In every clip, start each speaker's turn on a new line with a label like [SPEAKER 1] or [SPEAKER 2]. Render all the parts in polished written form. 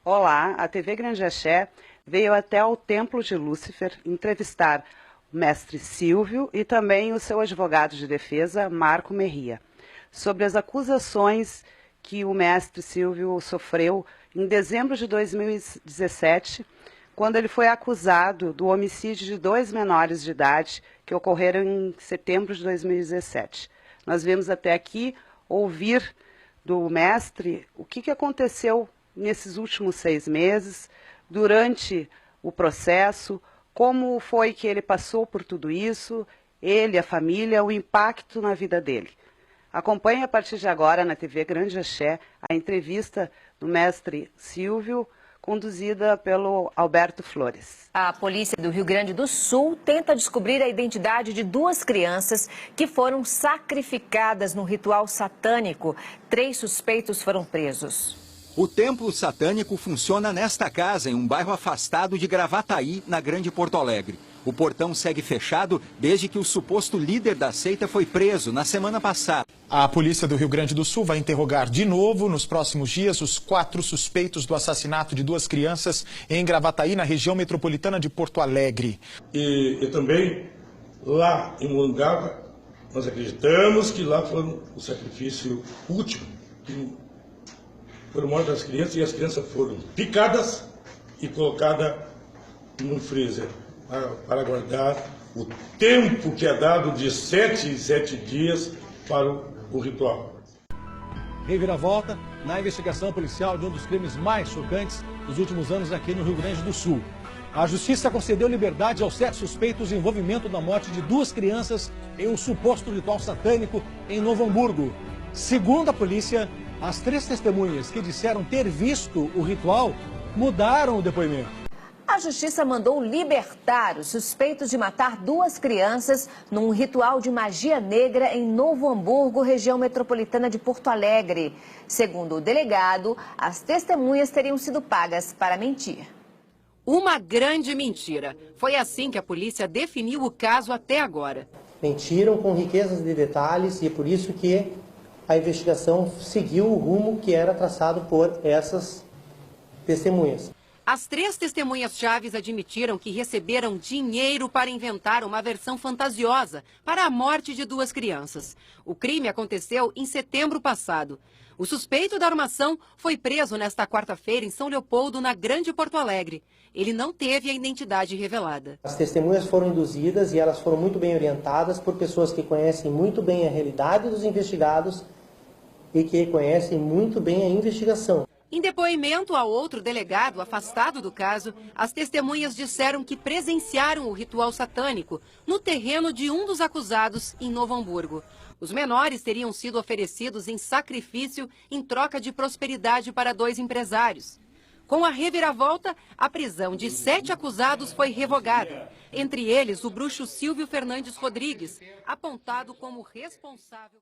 [SPEAKER 1] Olá, a TV Grande Axé veio até o Templo de Lúcifer entrevistar o mestre Silvio e também o seu advogado de defesa, Marco Merria, sobre as acusações que o mestre Silvio sofreu em dezembro de 2017, quando ele foi acusado do homicídio de 2 menores de idade que ocorreram em setembro de 2017. Nós vamos até aqui ouvir do mestre o que aconteceu nesses últimos 6 meses, durante o processo, como foi que ele passou por tudo isso, ele, a família, o impacto na vida dele. Acompanhe a partir de agora na TV Grande Axé a entrevista do mestre Silvio, conduzida pelo Alberto Flores.
[SPEAKER 2] A polícia do Rio Grande do Sul tenta descobrir a identidade de 2 crianças que foram sacrificadas no ritual satânico. 3 suspeitos foram presos.
[SPEAKER 3] O templo satânico funciona nesta casa, em um bairro afastado de Gravataí, na Grande Porto Alegre. O portão segue fechado desde que o suposto líder da seita foi preso na semana passada.
[SPEAKER 4] A polícia do Rio Grande do Sul vai interrogar de novo, nos próximos dias, os 4 suspeitos do assassinato de 2 crianças em Gravataí, na região metropolitana de Porto Alegre.
[SPEAKER 5] E também, lá em Morungava, nós acreditamos que lá foi o sacrifício último, que foram mortas as crianças e as crianças foram picadas e colocadas no freezer para guardar o tempo que é dado de 7 em 7 dias para o ritual.
[SPEAKER 6] Reviravolta na investigação policial de um dos crimes mais chocantes dos últimos anos aqui no Rio Grande do Sul. A justiça concedeu liberdade aos 7 suspeitos de envolvimento na morte de 2 crianças em um suposto ritual satânico em Novo Hamburgo. Segundo a polícia, as 3 testemunhas que disseram ter visto o ritual mudaram o depoimento.
[SPEAKER 2] A justiça mandou libertar os suspeitos de matar 2 crianças num ritual de magia negra em Novo Hamburgo, região metropolitana de Porto Alegre. Segundo o delegado, as testemunhas teriam sido pagas para mentir.
[SPEAKER 7] Uma grande mentira. Foi assim que a polícia definiu o caso até agora.
[SPEAKER 8] Mentiram com riquezas de detalhes e é por isso que a investigação seguiu o rumo que era traçado por essas testemunhas.
[SPEAKER 7] As 3 testemunhas-chaves admitiram que receberam dinheiro para inventar uma versão fantasiosa para a morte de 2 crianças. O crime aconteceu em setembro passado. O suspeito da armação foi preso nesta quarta-feira em São Leopoldo, na Grande Porto Alegre. Ele não teve a identidade revelada.
[SPEAKER 8] As testemunhas foram induzidas e elas foram muito bem orientadas por pessoas que conhecem muito bem a realidade dos investigados e que conhecem muito bem a investigação.
[SPEAKER 7] Em depoimento a outro delegado afastado do caso, as testemunhas disseram que presenciaram o ritual satânico no terreno de um dos acusados em Novo Hamburgo. Os menores teriam sido oferecidos em sacrifício em troca de prosperidade para 2 empresários. Com a reviravolta, a prisão de 7 acusados foi revogada. Entre eles, o bruxo Silvio Fernandes Rodrigues, apontado como responsável.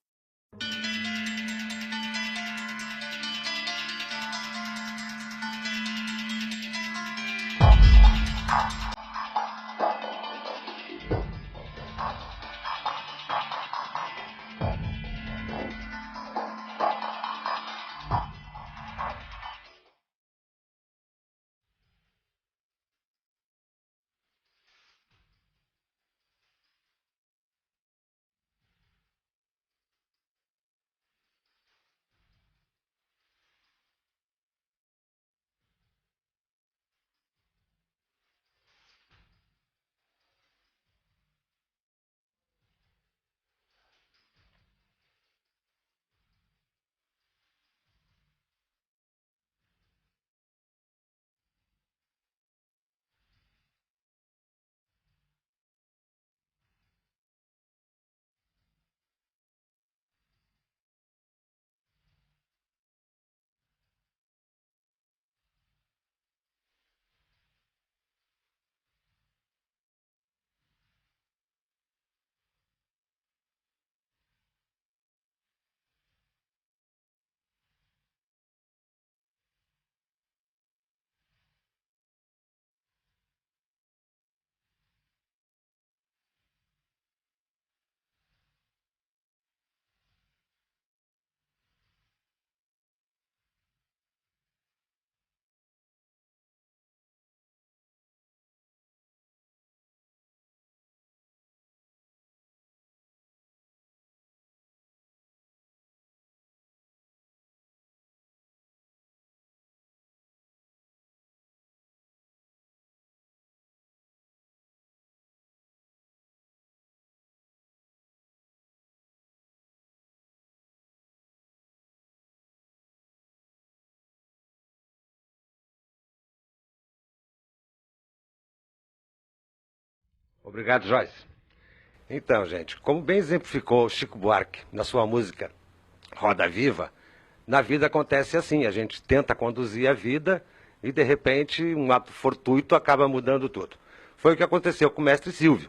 [SPEAKER 9] Obrigado, Joyce. Então, gente, como bem exemplificou Chico Buarque na sua música Roda Viva, na vida acontece assim, a gente tenta conduzir a vida e, de repente, um ato fortuito acaba mudando tudo. Foi o que aconteceu com o mestre Silvio,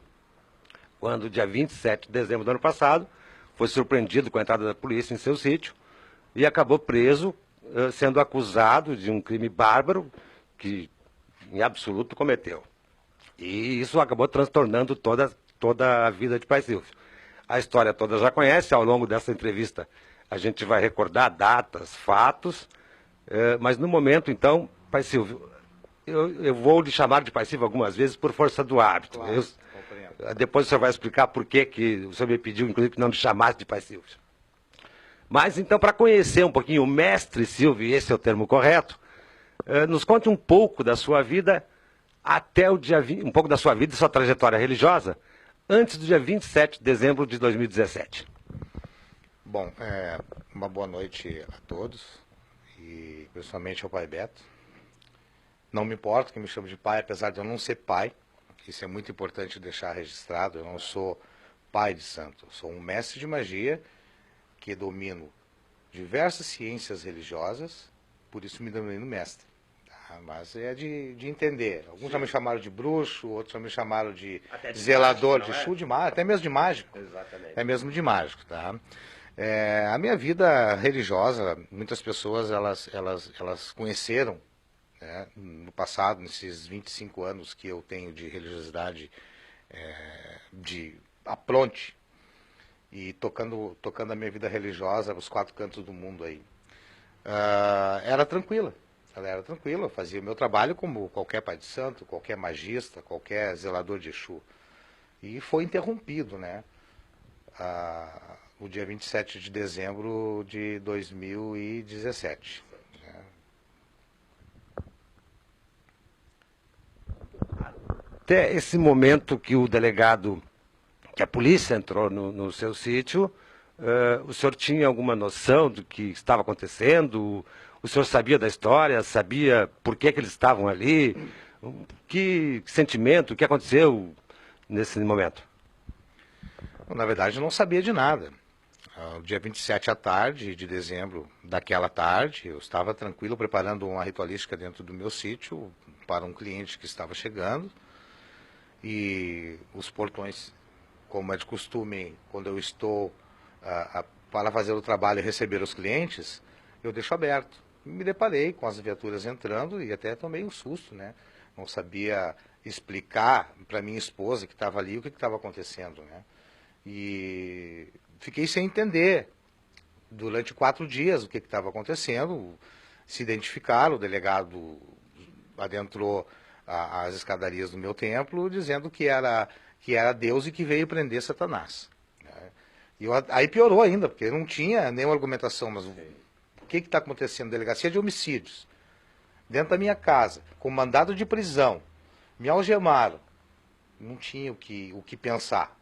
[SPEAKER 9] quando, dia 27 de dezembro do ano passado, foi surpreendido com a entrada da polícia em seu sítio e acabou preso, sendo acusado de um crime bárbaro que, em absoluto, cometeu. E isso acabou transtornando toda a vida de Pai Silvio. A história toda já conhece, ao longo dessa entrevista a gente vai recordar datas, fatos, mas no momento, então, Pai Silvio, eu vou lhe chamar de Pai Silvio algumas vezes por força do hábito.
[SPEAKER 10] Claro,
[SPEAKER 9] depois o senhor vai explicar por que o senhor me pediu, inclusive, que não me chamasse de Pai Silvio. Mas, então, para conhecer um pouquinho o mestre Silvio, e esse é o termo correto, nos conte um pouco da sua vida até o dia 20, um pouco da sua vida e sua trajetória religiosa, antes do dia 27 de dezembro de 2017.
[SPEAKER 10] Bom, uma boa noite a todos, e principalmente ao Pai Beto. Não me importa que me chame de pai, apesar de eu não ser pai, isso é muito importante deixar registrado, eu não sou pai de santo, eu sou um mestre de magia que domino diversas ciências religiosas, por isso me denomino mestre. Mas é de entender. Alguns já me chamaram de bruxo, outros já me chamaram de zelador, de Exu, de mágico, até mesmo de mágico.
[SPEAKER 9] Exatamente.
[SPEAKER 10] É mesmo de mágico, tá? A minha vida religiosa, muitas pessoas elas conheceram, né, no passado, nesses 25 anos que eu tenho de religiosidade, de apronte, e tocando a minha vida religiosa os 4 cantos do mundo aí. Era tranquila. Ela era tranquila, eu fazia o meu trabalho como qualquer pai de santo, qualquer magista, qualquer zelador de Exu. E foi interrompido, né? O dia 27 de dezembro de 2017. Né?
[SPEAKER 9] Até esse momento que o delegado, que a polícia entrou no seu sítio, o senhor tinha alguma noção do que estava acontecendo? O senhor sabia da história, sabia por que eles estavam ali? Que sentimento, o que aconteceu nesse momento?
[SPEAKER 10] Na verdade, eu não sabia de nada. No dia 27 à tarde de dezembro daquela tarde, eu estava tranquilo preparando uma ritualística dentro do meu sítio para um cliente que estava chegando. E os portões, como é de costume, quando eu estou para fazer o trabalho e receber os clientes, eu deixo aberto. Me deparei com as viaturas entrando e até tomei um susto, né? Não sabia explicar para minha esposa que estava ali o que estava acontecendo, né? E fiquei sem entender durante 4 dias o que estava acontecendo. Se identificaram, o delegado adentrou as escadarias do meu templo dizendo que era Deus e que veio prender Satanás. Né? E aí piorou ainda, porque não tinha nenhuma argumentação, mas o que está acontecendo? Delegacia de homicídios, dentro da minha casa, com mandado de prisão, me algemaram. Não tinha o que pensar.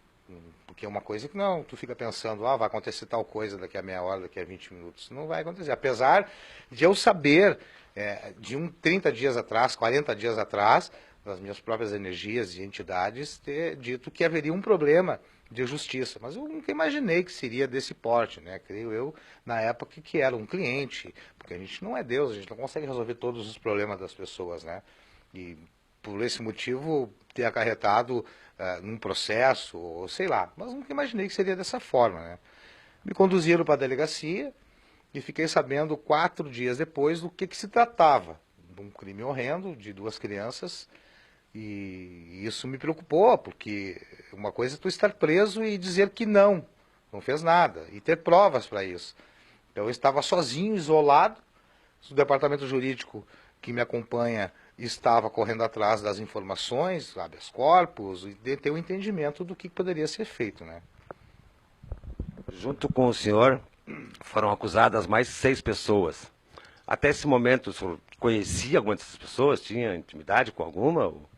[SPEAKER 10] Porque é uma coisa que não, tu fica pensando, vai acontecer tal coisa daqui a meia hora, daqui a 20 minutos. Não vai acontecer. Apesar de eu saber, de 30 dias atrás, 40 dias atrás, das minhas próprias energias e entidades, ter dito que haveria um problema de justiça. Mas eu nunca imaginei que seria desse porte, né? Creio eu, na época que era um cliente, porque a gente não é Deus, a gente não consegue resolver todos os problemas das pessoas, né? E por esse motivo ter acarretado num processo, ou sei lá, mas nunca imaginei que seria dessa forma, né? Me conduziram para a delegacia e fiquei sabendo 4 dias depois do que se tratava, de um crime horrendo de 2 crianças. E isso me preocupou, porque uma coisa é tu estar preso e dizer que não fez nada, e ter provas para isso. Então eu estava sozinho, isolado, o departamento jurídico que me acompanha estava correndo atrás das informações, habeas corpus, e de ter um entendimento do que poderia ser feito, né?
[SPEAKER 9] Junto com o senhor, foram acusadas mais 6 pessoas. Até esse momento, o senhor conhecia alguma dessas pessoas? Tinha intimidade com alguma? Ou...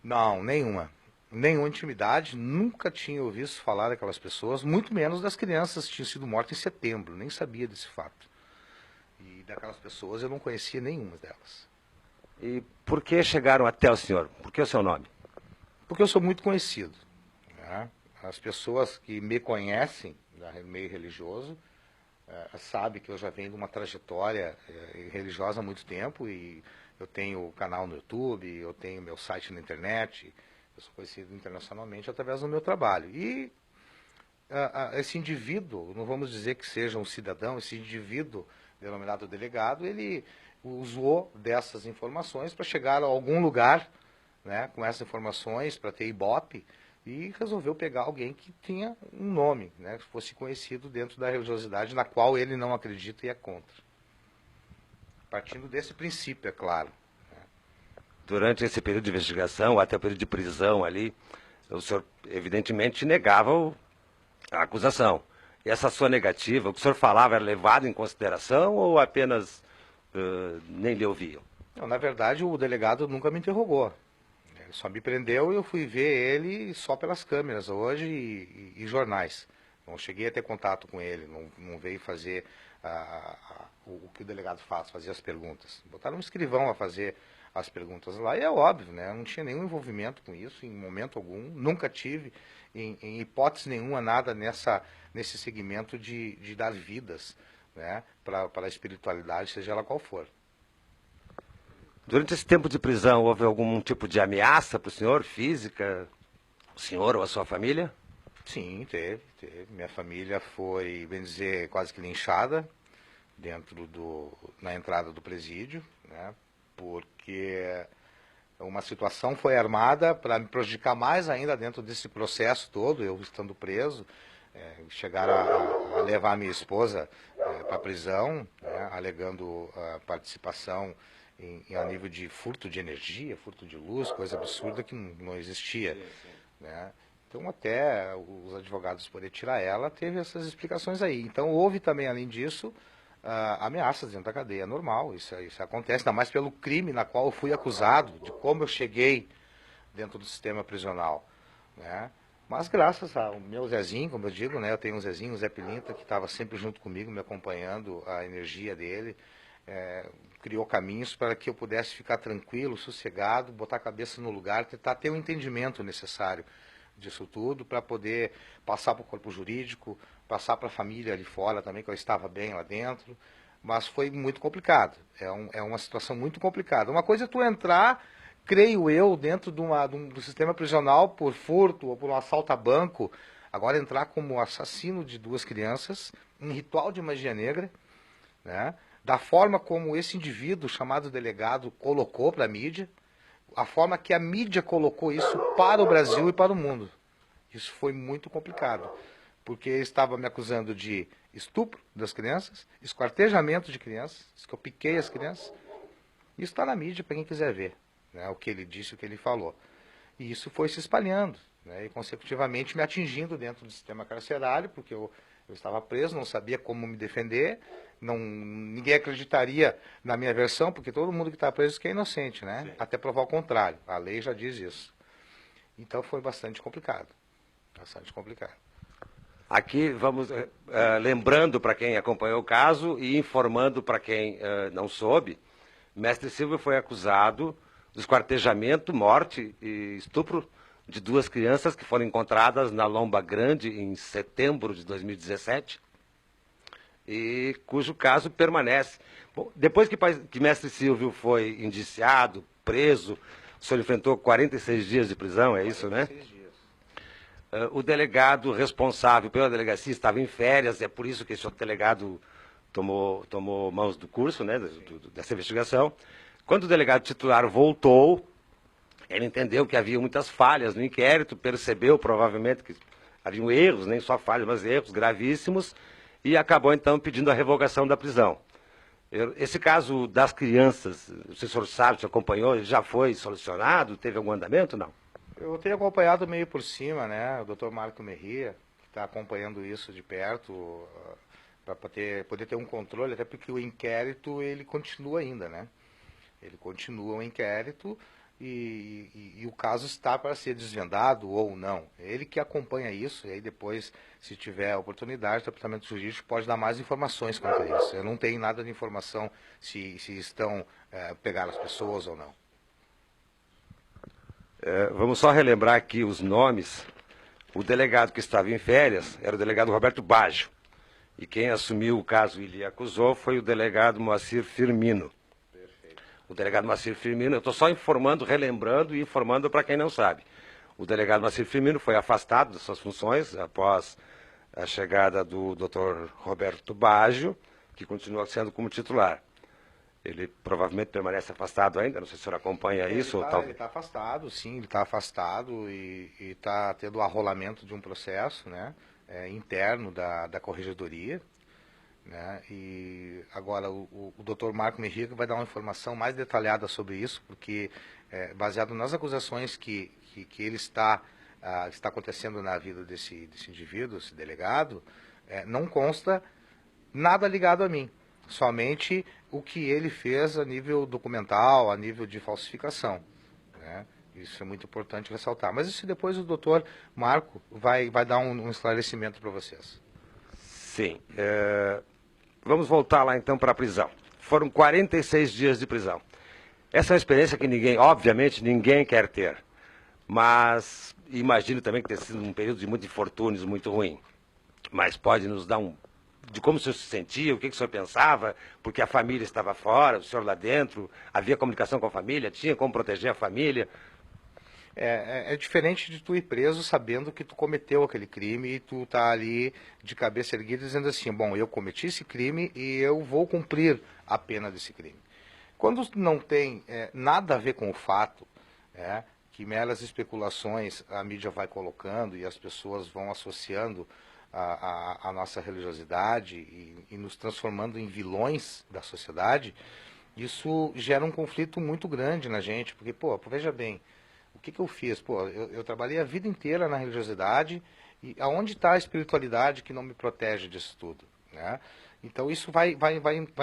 [SPEAKER 10] Não, nenhuma. Nenhuma intimidade, nunca tinha ouvido falar daquelas pessoas, muito menos das crianças que tinham sido mortas em setembro, nem sabia desse fato. E daquelas pessoas eu não conhecia nenhuma delas.
[SPEAKER 9] E por que chegaram até o senhor? Por que o seu nome?
[SPEAKER 10] Porque eu sou muito conhecido, né? As pessoas que me conhecem, no meio religioso, sabem que eu já venho de uma trajetória religiosa há muito tempo, e eu tenho canal no YouTube, eu tenho meu site na internet, eu sou conhecido internacionalmente através do meu trabalho. E esse indivíduo, não vamos dizer que seja um cidadão, esse indivíduo denominado delegado, ele usou dessas informações para chegar a algum lugar, né, com essas informações, para ter Ibope, e resolveu pegar alguém que tinha um nome, né, que fosse conhecido dentro da religiosidade na qual ele não acredita e é contra. Partindo desse princípio, é claro.
[SPEAKER 9] Durante esse período de investigação, até o período de prisão ali, o senhor evidentemente negava a acusação. E essa sua negativa, o que o senhor falava era levado em consideração ou apenas nem lhe ouviam?
[SPEAKER 10] Não, na verdade, o delegado nunca me interrogou. Ele só me prendeu e eu fui ver ele só pelas câmeras hoje e jornais. Não cheguei a ter contato com ele, não veio fazer o que o delegado faz, fazer as perguntas. Botaram um escrivão a fazer as perguntas lá, e é óbvio, né? Eu não tinha nenhum envolvimento com isso, em momento algum, nunca tive, em hipótese nenhuma, nada nesse segmento de dar vidas, né, para a espiritualidade, seja ela qual for.
[SPEAKER 9] Durante esse tempo de prisão, houve algum tipo de ameaça para o senhor, física, o senhor ou a sua família?
[SPEAKER 10] Sim, teve. Minha família foi, bem dizer, quase que linchada na entrada do presídio, né, porque uma situação foi armada para me prejudicar mais ainda dentro desse processo todo, eu estando preso. Chegaram a levar minha esposa para a prisão, né, alegando participação a nível de furto de energia, furto de luz, coisa absurda que não existia. Né? Então, até os advogados poderem tirar ela, teve essas explicações aí. Então, houve também, além disso, ameaças dentro da cadeia. É normal, isso acontece, ainda mais pelo crime na qual eu fui acusado, de como eu cheguei dentro do sistema prisional. Né? Mas graças ao meu Zezinho, como eu digo, né, eu tenho um Zezinho, um Zé Pilinta, que estava sempre junto comigo, me acompanhando, a energia dele, criou caminhos para que eu pudesse ficar tranquilo, sossegado, botar a cabeça no lugar, tentar ter o entendimento necessário disso tudo, para poder passar para o corpo jurídico, passar para a família ali fora também, que eu estava bem lá dentro, mas foi muito complicado, é uma situação muito complicada. Uma coisa é tu entrar, creio eu, dentro do sistema prisional por furto ou por um assalto a banco, agora entrar como assassino de 2 crianças, em ritual de magia negra, né, da forma como esse indivíduo chamado delegado colocou para a mídia, a forma que a mídia colocou isso para o Brasil e para o mundo. Isso foi muito complicado, porque estava me acusando de estupro das crianças, esquartejamento de crianças, que eu piquei as crianças. Isso está na mídia para quem quiser ver, né, o que ele disse, o que ele falou. E isso foi se espalhando, né, e consecutivamente me atingindo dentro do sistema carcerário, porque eu estava preso, não sabia como me defender, ninguém acreditaria na minha versão, porque todo mundo que está preso é inocente, né? Sim. Até provar o contrário. A lei já diz isso. Então foi bastante complicado. Bastante complicado.
[SPEAKER 9] Aqui vamos lembrando para quem acompanhou o caso e informando para quem não soube, Mestre Silvio foi acusado de esquartejamento, morte e estupro de 2 crianças que foram encontradas na Lomba Grande em setembro de 2017 e cujo caso permanece. Bom, depois que Mestre Silvio foi indiciado, preso, o senhor enfrentou 46 dias de prisão, é isso, né? 46 dias. O delegado responsável pela delegacia estava em férias, é por isso que esse outro delegado tomou mãos do curso, né, dessa investigação. Quando o delegado titular voltou, ele entendeu que havia muitas falhas no inquérito, percebeu provavelmente que haviam erros, nem só falhas, mas erros gravíssimos, e acabou então pedindo a revogação da prisão. Esse caso das crianças, o senhor sabe, acompanhou, já foi solucionado? Teve algum andamento, não?
[SPEAKER 10] Eu tenho acompanhado meio por cima, né, o doutor Marco Merria, que está acompanhando isso de perto, para poder ter um controle, até porque o inquérito, ele continua ainda, né? Ele continua o inquérito e o caso está para ser desvendado ou não. Ele que acompanha isso, e aí depois, se tiver oportunidade, o departamento jurídico pode dar mais informações quanto a isso. Eu não tenho nada de informação se estão pegaram as pessoas ou não.
[SPEAKER 9] Vamos só relembrar aqui os nomes. O delegado que estava em férias era o delegado Roberto Baggio. E quem assumiu o caso e lhe acusou foi o delegado Moacir Firmino. Perfeito. O delegado Moacir Firmino, eu estou só informando, relembrando e informando para quem não sabe. O delegado Moacir Firmino foi afastado das suas funções após a chegada do Dr. Roberto Baggio, que continua sendo como titular. Ele provavelmente permanece afastado ainda, não sei se o senhor acompanha isso.
[SPEAKER 10] Ele está afastado, sim, ele está afastado e está tendo o arrolamento de um processo, né, interno da Corregedoria. Né, e agora o doutor Marco Merria vai dar uma informação mais detalhada sobre isso, porque baseado nas acusações que ele está acontecendo na vida desse indivíduo, esse delegado, não consta nada ligado a mim. Somente o que ele fez a nível documental, a nível de falsificação. Né? Isso é muito importante ressaltar. Mas isso depois o doutor Marco vai dar um esclarecimento para vocês.
[SPEAKER 9] Sim. Vamos voltar lá então para a prisão. Foram 46 dias de prisão. Essa é uma experiência que obviamente ninguém quer ter. Mas imagino também que tenha sido um período de muitos infortúnios, muito ruim. Mas pode nos dar de como o senhor se sentia, o que o senhor pensava, porque a família estava fora, o senhor lá dentro, havia comunicação com a família, tinha como proteger a família.
[SPEAKER 10] É diferente de tu ir preso sabendo que tu cometeu aquele crime e tu tá ali de cabeça erguida dizendo assim, bom, eu cometi esse crime e eu vou cumprir a pena desse crime. Quando não tem nada a ver com o fato, que meras especulações a mídia vai colocando e as pessoas vão associando a nossa religiosidade e nos transformando em vilões da sociedade, isso gera um conflito muito grande na gente, porque, veja bem, o que eu fiz? Eu trabalhei a vida inteira na religiosidade e aonde está a espiritualidade que não me protege disso tudo? Né? Então isso vai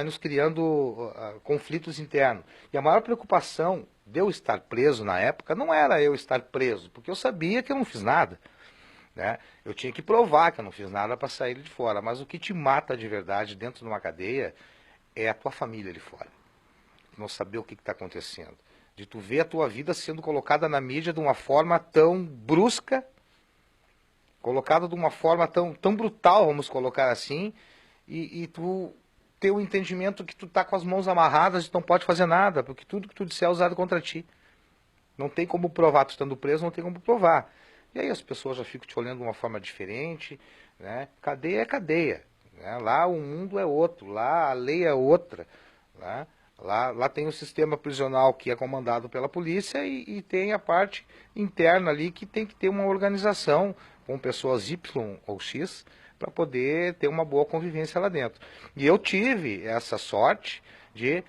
[SPEAKER 10] nos criando conflitos internos. E a maior preocupação de eu estar preso na época não era eu estar preso, porque eu sabia que eu não fiz nada. Né? Eu tinha que provar que eu não fiz nada para sair de fora, mas o que te mata de verdade dentro de uma cadeia é a tua família ali fora. Não saber o que está acontecendo. De tu ver a tua vida sendo colocada na mídia de uma forma tão brusca, colocada de uma forma tão brutal, vamos colocar assim, e tu ter o entendimento que tu está com as mãos amarradas e não pode fazer nada, porque tudo que tu disser é usado contra ti. Não tem como provar, tu estando preso, não tem como provar. E aí as pessoas já ficam te olhando de uma forma diferente, né? Cadeia é cadeia, né? Lá o mundo é outro, lá a lei é outra, né? Lá tem o sistema prisional que é comandado pela polícia e tem a parte interna ali que tem que ter uma organização com pessoas Y ou X para poder ter uma boa convivência lá dentro. E eu tive essa sorte de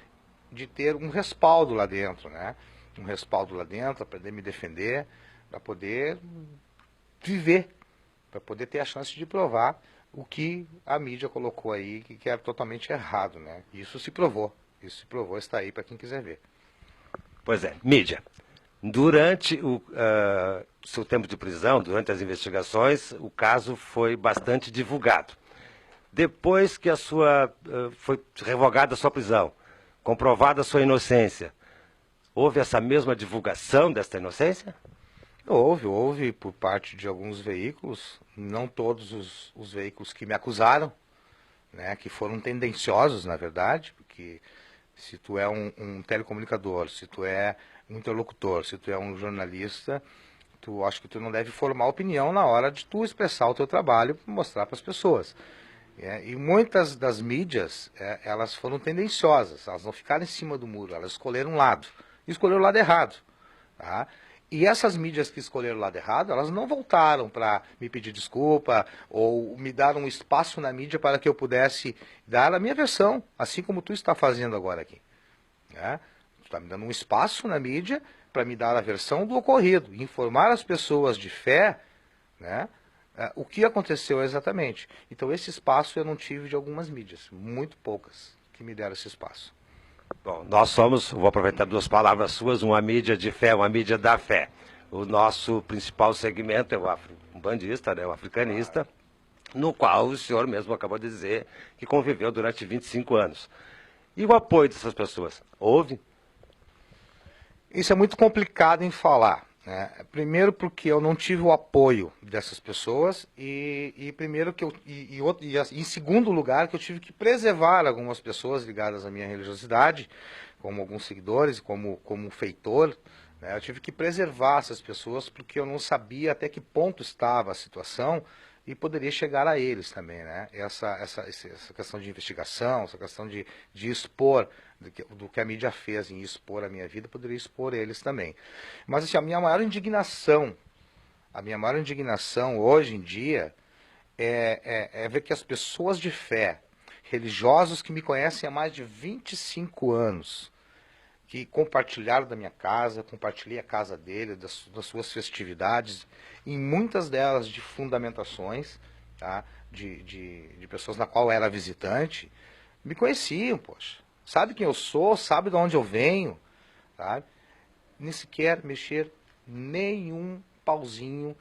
[SPEAKER 10] ter um respaldo lá dentro, né? Um respaldo lá dentro para poder me defender, para poder viver, para poder ter a chance de provar o que a mídia colocou aí, que era totalmente errado, né? Isso se provou, está aí para quem quiser ver.
[SPEAKER 9] Pois é, mídia. Durante o seu tempo de prisão, durante as investigações, o caso foi bastante divulgado. Depois que foi revogada a sua prisão, comprovada a sua inocência, houve essa mesma divulgação desta inocência?
[SPEAKER 10] Houve por parte de alguns veículos, não todos os veículos que me acusaram, né, que foram tendenciosos, na verdade, porque se tu é um telecomunicador, se tu é um interlocutor, se tu é um jornalista, acho que tu não deve formar opinião na hora de tu expressar o teu trabalho e mostrar para as pessoas. E muitas das mídias, elas foram tendenciosas, elas não ficaram em cima do muro, elas escolheram um lado, e escolheram o lado errado. Tá? E essas mídias que escolheram o lado errado, elas não voltaram para me pedir desculpa ou me dar um espaço na mídia para que eu pudesse dar a minha versão, assim como tu está fazendo agora aqui. Né? Tu está me dando um espaço na mídia para me dar a versão do ocorrido, informar as pessoas de fé, né, o que aconteceu exatamente. Então esse espaço eu não tive de algumas mídias, muito poucas que me deram esse espaço.
[SPEAKER 9] Bom, nós somos, vou aproveitar duas palavras suas, uma mídia de fé, uma mídia da fé. O nosso principal segmento é o afro-bandista, né, o africanista, no qual o senhor mesmo acabou de dizer que conviveu durante 25 anos. E o apoio dessas pessoas? Houve?
[SPEAKER 10] Isso é muito complicado em falar, né? Primeiro porque eu não tive o apoio dessas pessoas e primeiro que em segundo lugar que eu tive que preservar algumas pessoas ligadas à minha religiosidade, como alguns seguidores, como um feitor, né? Eu tive que preservar essas pessoas porque eu não sabia até que ponto estava a situação e poderia chegar a eles também, né? Essa questão de investigação, essa questão de expor do que a mídia fez em expor a minha vida, poderia expor eles também. Mas assim, a minha maior indignação hoje em dia é ver que as pessoas de fé, religiosos que me conhecem há mais de 25 anos, que compartilharam da minha casa, compartilhei a casa dele, das suas festividades, em muitas delas de fundamentações, tá? de pessoas na qual eu era visitante, me conheciam, poxa. Sabe quem eu sou, sabe de onde eu venho, sabe? Nem sequer mexer nenhum pauzinho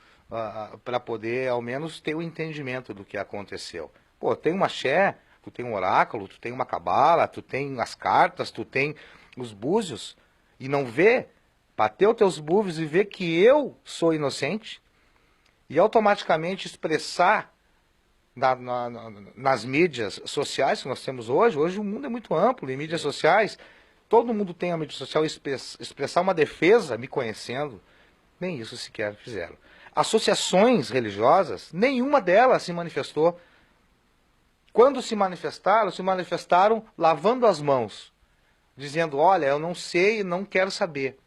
[SPEAKER 10] para poder, ao menos, ter o entendimento do que aconteceu. Pô, tem uma axé, tu tem um oráculo, tu tem uma cabala, tu tem as cartas, tu tem os búzios, e não vê, bater os teus búzios e ver que eu sou inocente, e automaticamente expressar nas mídias sociais que nós temos hoje o mundo é muito amplo, em mídias sociais, todo mundo tem a mídia social expressar uma defesa, me conhecendo, nem isso sequer fizeram. Associações religiosas, nenhuma delas se manifestou. Quando se manifestaram lavando as mãos, dizendo, olha, eu não sei e não quero saber.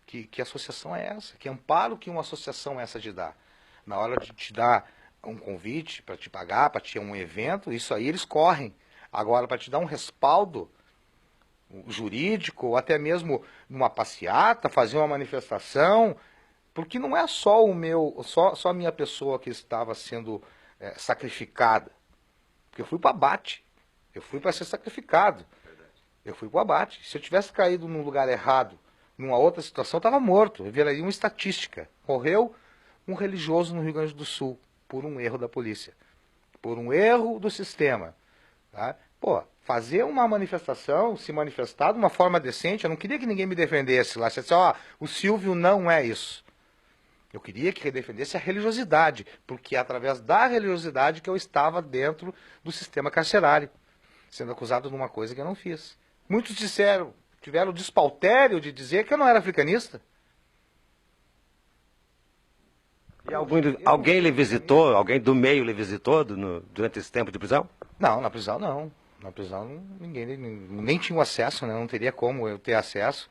[SPEAKER 10] Que associação é essa? Que amparo que uma associação é essa de dar? Na hora de te dar um convite para te pagar, para te ir a um evento, isso aí eles correm. Agora, para te dar um respaldo jurídico, ou até mesmo numa passeata, fazer uma manifestação, porque não é só só a minha pessoa que estava sendo sacrificada. Porque eu fui para abate, eu fui para ser sacrificado, eu fui para o abate. Se eu tivesse caído num lugar errado, numa outra situação, eu estava morto, eu viraria uma estatística. Morreu um religioso no Rio Grande do Sul, por um erro da polícia, por um erro do sistema. Tá? Pô, fazer uma manifestação, se manifestar de uma forma decente, eu não queria que ninguém me defendesse lá, disse, ó, o Silvio não é isso. Eu queria que ele defendesse a religiosidade, porque é através da religiosidade que eu estava dentro do sistema carcerário, sendo acusado de uma coisa que eu não fiz. Muitos tiveram o despautério de dizer que eu não era africanista.
[SPEAKER 9] E alguém lhe visitou, alguém do meio lhe visitou durante esse tempo de prisão?
[SPEAKER 10] Não, na prisão não. Na prisão ninguém nem tinha acesso, né? Não teria como eu ter acesso.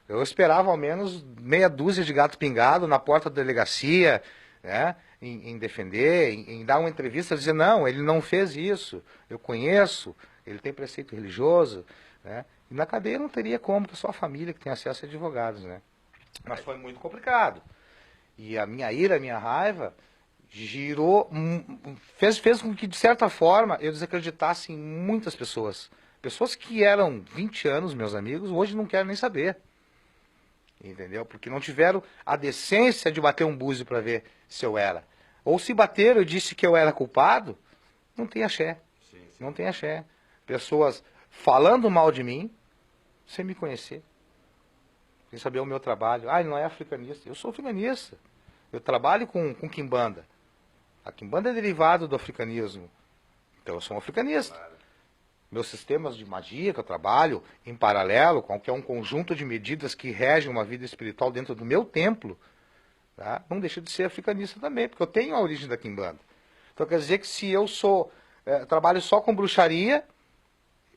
[SPEAKER 10] Eu esperava ao menos meia dúzia de gato pingado na porta da delegacia, né? Em defender, em dar uma entrevista, dizer, não, ele não fez isso, eu conheço, ele tem preceito religioso, né? E na cadeia não teria como, porque só a família que tem acesso a advogados, né? Mas foi muito complicado. E a minha ira, a minha raiva, fez com que, de certa forma, eu desacreditasse em muitas pessoas. Pessoas que eram 20 anos, meus amigos, hoje não querem nem saber. Entendeu? Porque não tiveram a decência de bater um búzio para ver se eu era. Ou se bateram e disse que eu era culpado, não tem axé. Sim. Não tem axé. Pessoas falando mal de mim, sem me conhecer. Sem saber o meu trabalho. Ah, ele não é africanista. Eu sou africanista. Eu trabalho com quimbanda. A quimbanda é derivado do africanismo. Então eu sou um africanista. Claro. Meus sistemas de magia que eu trabalho em paralelo, que é um conjunto de medidas que regem uma vida espiritual dentro do meu templo, tá? Não deixa de ser africanista também, porque eu tenho a origem da quimbanda. Então quer dizer que se eu trabalho só com bruxaria,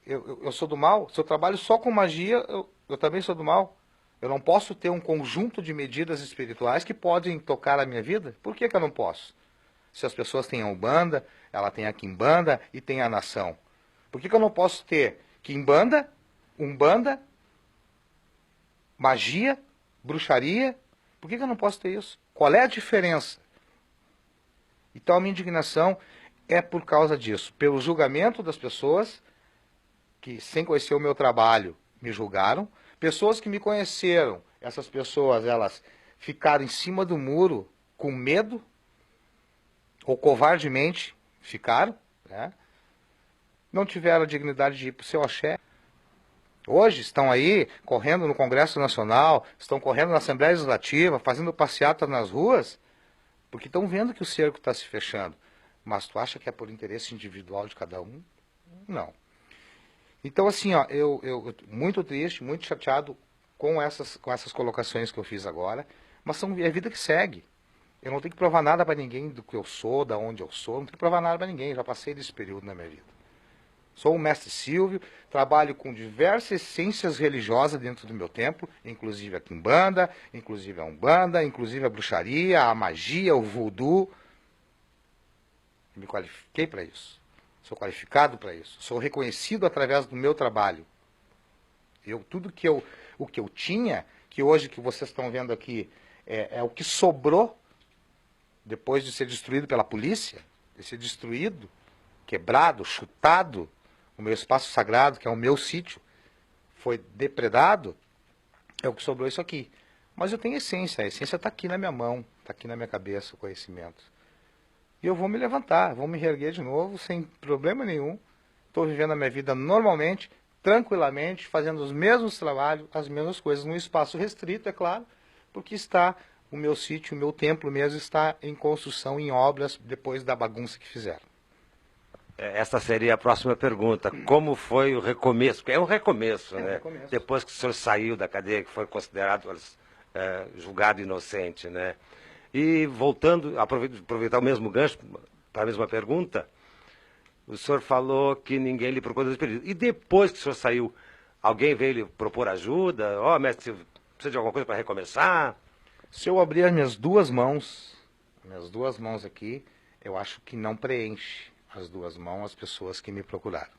[SPEAKER 10] eu sou do mal. Se eu trabalho só com magia, eu também sou do mal. Eu não posso ter um conjunto de medidas espirituais que podem tocar a minha vida? Por que eu não posso? Se as pessoas têm a Umbanda, ela tem a Quimbanda e tem a nação. Por que eu não posso ter Quimbanda, Umbanda, magia, bruxaria? Por que eu não posso ter isso? Qual é a diferença? Então a minha indignação é por causa disso. Pelo julgamento das pessoas que, sem conhecer o meu trabalho, me julgaram. Pessoas que me conheceram, essas pessoas, elas ficaram em cima do muro com medo, ou covardemente ficaram, né? Não tiveram a dignidade de ir para o seu axé, Hoje estão aí correndo no Congresso Nacional, estão correndo na Assembleia Legislativa, fazendo passeata nas ruas, porque estão vendo que o cerco está se fechando. Mas tu acha que é por interesse individual de cada um? Não. Então, assim, ó, eu muito triste, muito chateado com essas colocações que eu fiz agora, mas é a vida que segue. Eu não tenho que provar nada para ninguém do que eu sou, da onde eu sou, não tenho que provar nada para ninguém, já passei desse período na minha vida. Sou o mestre Silvio, trabalho com diversas essências religiosas dentro do meu templo, inclusive a quimbanda, inclusive a umbanda, inclusive a bruxaria, a magia, o voodoo. Me qualifiquei para isso. Sou qualificado para isso. Sou reconhecido através do meu trabalho. Tudo o que eu tinha, que hoje que vocês estão vendo aqui, é o que sobrou depois de ser destruído pela polícia, de ser destruído, quebrado, chutado, o meu espaço sagrado, que é o meu sítio, foi depredado, é o que sobrou isso aqui. Mas eu tenho essência, a essência está aqui na minha mão, está aqui na minha cabeça, o conhecimento. E eu vou me levantar, vou me reerguer de novo, sem problema nenhum. Estou vivendo a minha vida normalmente, tranquilamente, fazendo os mesmos trabalhos, as mesmas coisas, num espaço restrito, é claro, porque está o meu sítio, o meu templo mesmo está em construção, em obras, depois da bagunça que fizeram.
[SPEAKER 9] Essa seria a próxima pergunta. Como foi o recomeço? Porque é um recomeço, né?
[SPEAKER 10] Recomeço.
[SPEAKER 9] Depois que o senhor saiu da cadeia, que foi considerado julgado inocente, né? E voltando, aproveitar o mesmo gancho para a mesma pergunta, o senhor falou que ninguém lhe propôs esse período. E depois que o senhor saiu, alguém veio lhe propor ajuda? Mestre, precisa de alguma coisa para recomeçar?
[SPEAKER 10] Se eu abrir as minhas duas mãos aqui, eu acho que não preenche as duas mãos as pessoas que me procuraram,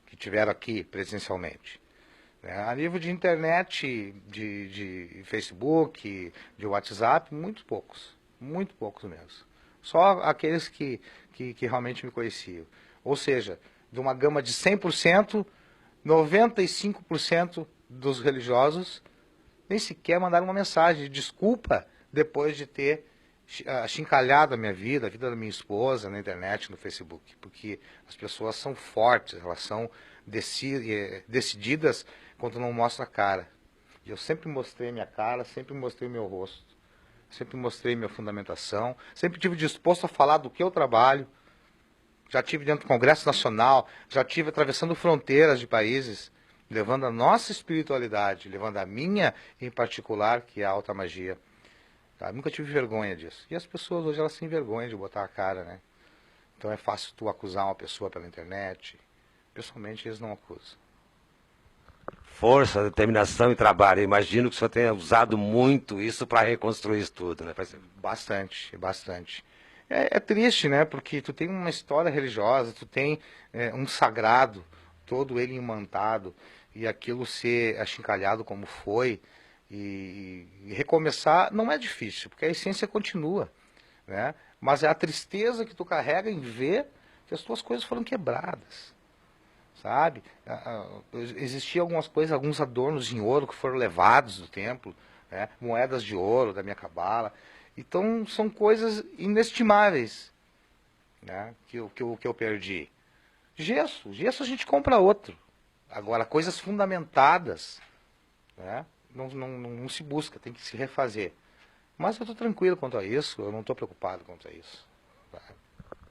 [SPEAKER 10] que estiveram aqui presencialmente. A nível de internet, de Facebook, de WhatsApp, muito poucos mesmo. Só aqueles que realmente me conheciam. Ou seja, de uma gama de 100%, 95% dos religiosos nem sequer mandaram uma mensagem de desculpa depois de ter achincalhado a minha vida, a vida da minha esposa na internet, no Facebook. Porque as pessoas são fortes, elas são decididas quando não mostra a cara. E eu sempre mostrei minha cara, sempre mostrei meu rosto, sempre mostrei minha fundamentação, sempre estive disposto a falar do que eu trabalho. Já estive dentro do Congresso Nacional, já estive atravessando fronteiras de países, levando a nossa espiritualidade, levando a minha em particular, que é a alta magia. Tá? Nunca tive vergonha disso. E as pessoas hoje elas se envergonham de botar a cara, né? Então é fácil tu acusar uma pessoa pela internet. Pessoalmente eles não acusam.
[SPEAKER 9] Força, determinação e trabalho. Eu imagino que o senhor tenha usado muito isso para reconstruir isso tudo, né?
[SPEAKER 10] Bastante, bastante. É triste, né? Porque tu tem uma história religiosa, tu tem um sagrado, todo ele imantado, e aquilo ser achincalhado como foi, e recomeçar não é difícil, porque a essência continua, né? Mas é a tristeza que tu carrega em ver que as tuas coisas foram quebradas, sabe? Existiam algumas coisas, alguns adornos em ouro que foram levados do templo, né? Moedas de ouro da minha cabala. Então são coisas inestimáveis, né? que eu perdi. Gesso a gente compra outro. Agora, coisas fundamentadas, né? Não se busca, tem que se refazer. Mas eu estou tranquilo quanto a isso, eu não estou preocupado quanto a isso. Tá?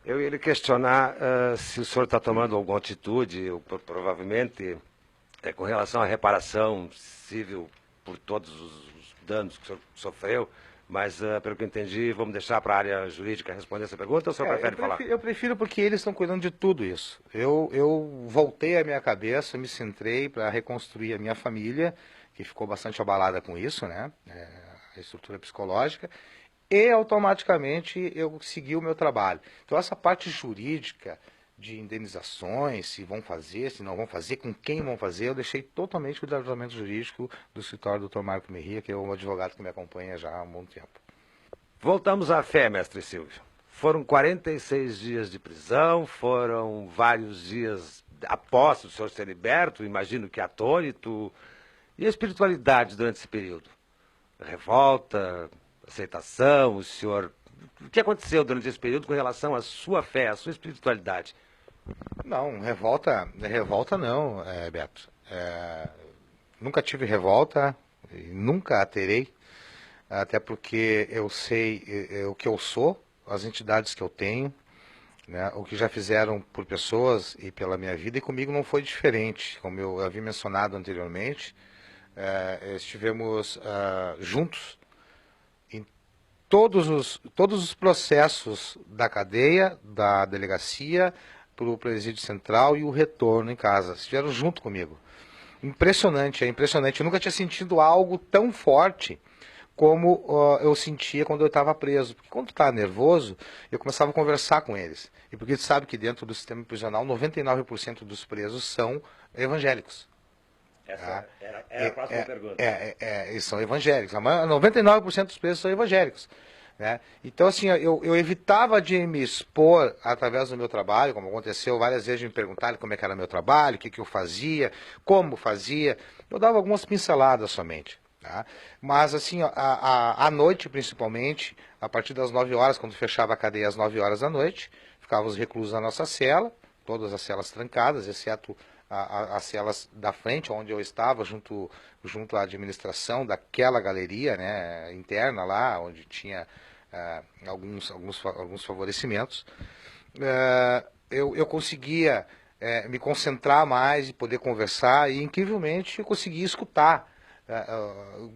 [SPEAKER 9] Eu ia lhe questionar se o senhor está tomando alguma atitude, provavelmente, com relação à reparação civil por todos os danos que o senhor sofreu, mas, pelo que eu entendi, vamos deixar para a área jurídica responder essa pergunta, ou o senhor prefere falar?
[SPEAKER 10] Eu prefiro porque eles estão cuidando de tudo isso. Eu voltei a minha cabeça, me centrei para reconstruir a minha família, que ficou bastante abalada com isso, né? A estrutura psicológica, e automaticamente eu segui o meu trabalho. Então essa parte jurídica de indenizações, se vão fazer, se não vão fazer, com quem vão fazer, eu deixei totalmente o departamento jurídico do escritório do Dr. Marco Merria, que é um advogado que me acompanha já há um bom tempo.
[SPEAKER 9] Voltamos à fé, mestre Silvio. Foram 46 dias de prisão, foram vários dias após o senhor ser liberto, imagino que atônito. E a espiritualidade durante esse período? Revolta, aceitação, o senhor... O que aconteceu durante esse período com relação à sua fé, à sua espiritualidade?
[SPEAKER 10] Não, revolta não, Beto. Nunca tive revolta, e nunca a terei, até porque eu sei o que eu sou, as entidades que eu tenho, né, o que já fizeram por pessoas e pela minha vida, e comigo não foi diferente. Como eu havia mencionado anteriormente, estivemos juntos em todos os processos da cadeia, da delegacia, para o presídio central e o retorno em casa. Estiveram junto comigo. Impressionante, é impressionante. Eu nunca tinha sentido algo tão forte como eu sentia quando eu estava preso. Porque quando estava nervoso, eu começava a conversar com eles. E porque tu sabe que dentro do sistema prisional, 99% dos presos são evangélicos.
[SPEAKER 9] Essa era a próxima pergunta.
[SPEAKER 10] Eles são evangélicos. 99% dos presos são evangélicos. Né? Então, assim, eu evitava de me expor através do meu trabalho, como aconteceu várias vezes de me perguntarem como é que era meu trabalho, o que eu fazia, como fazia. Eu dava algumas pinceladas somente. Tá? Mas, assim, à noite, principalmente, a partir das 9 horas, quando fechava a cadeia às 9 horas da noite, ficávamos reclusos na nossa cela, todas as celas trancadas, exceto as celas da frente, onde eu estava, junto à administração daquela galeria, né, interna lá, onde tinha alguns favorecimentos. Eu conseguia me concentrar mais e poder conversar, e incrivelmente eu conseguia escutar,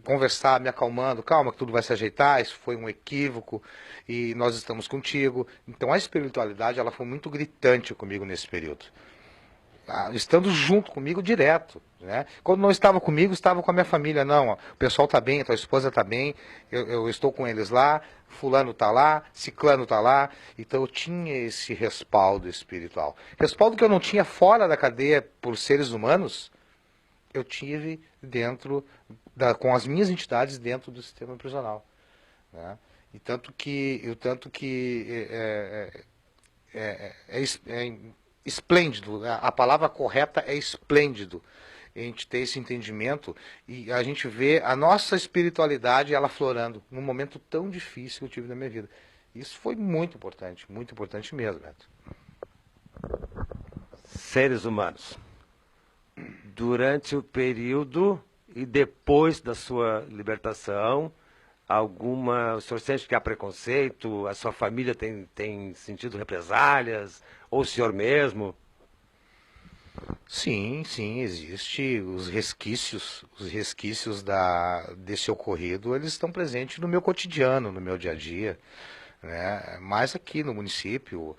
[SPEAKER 10] conversar, me acalmando, calma que tudo vai se ajeitar, isso foi um equívoco e nós estamos contigo. Então a espiritualidade ela foi muito gritante comigo nesse período. Estando junto comigo direto, né? Quando não estava comigo, estava com a minha família. Não, ó, o pessoal está bem, a tua esposa está bem, eu estou com eles lá, fulano está lá, ciclano está lá. Então eu tinha esse respaldo espiritual. Respaldo que eu não tinha fora da cadeia por seres humanos, eu tive dentro, com as minhas entidades dentro do sistema prisional. Né? E tanto que esplêndido, a palavra correta é esplêndido, a gente ter esse entendimento e a gente vê a nossa espiritualidade ela florando num momento tão difícil que eu tive na minha vida. Isso foi muito importante mesmo, Beto.
[SPEAKER 9] Seres humanos, durante o período e depois da sua libertação, o senhor sente que há preconceito, a sua família tem sentido represálias, ou o senhor mesmo?
[SPEAKER 10] Sim, existe os resquícios desse ocorrido, eles estão presentes no meu cotidiano, no meu dia a dia, né? Mas aqui no município,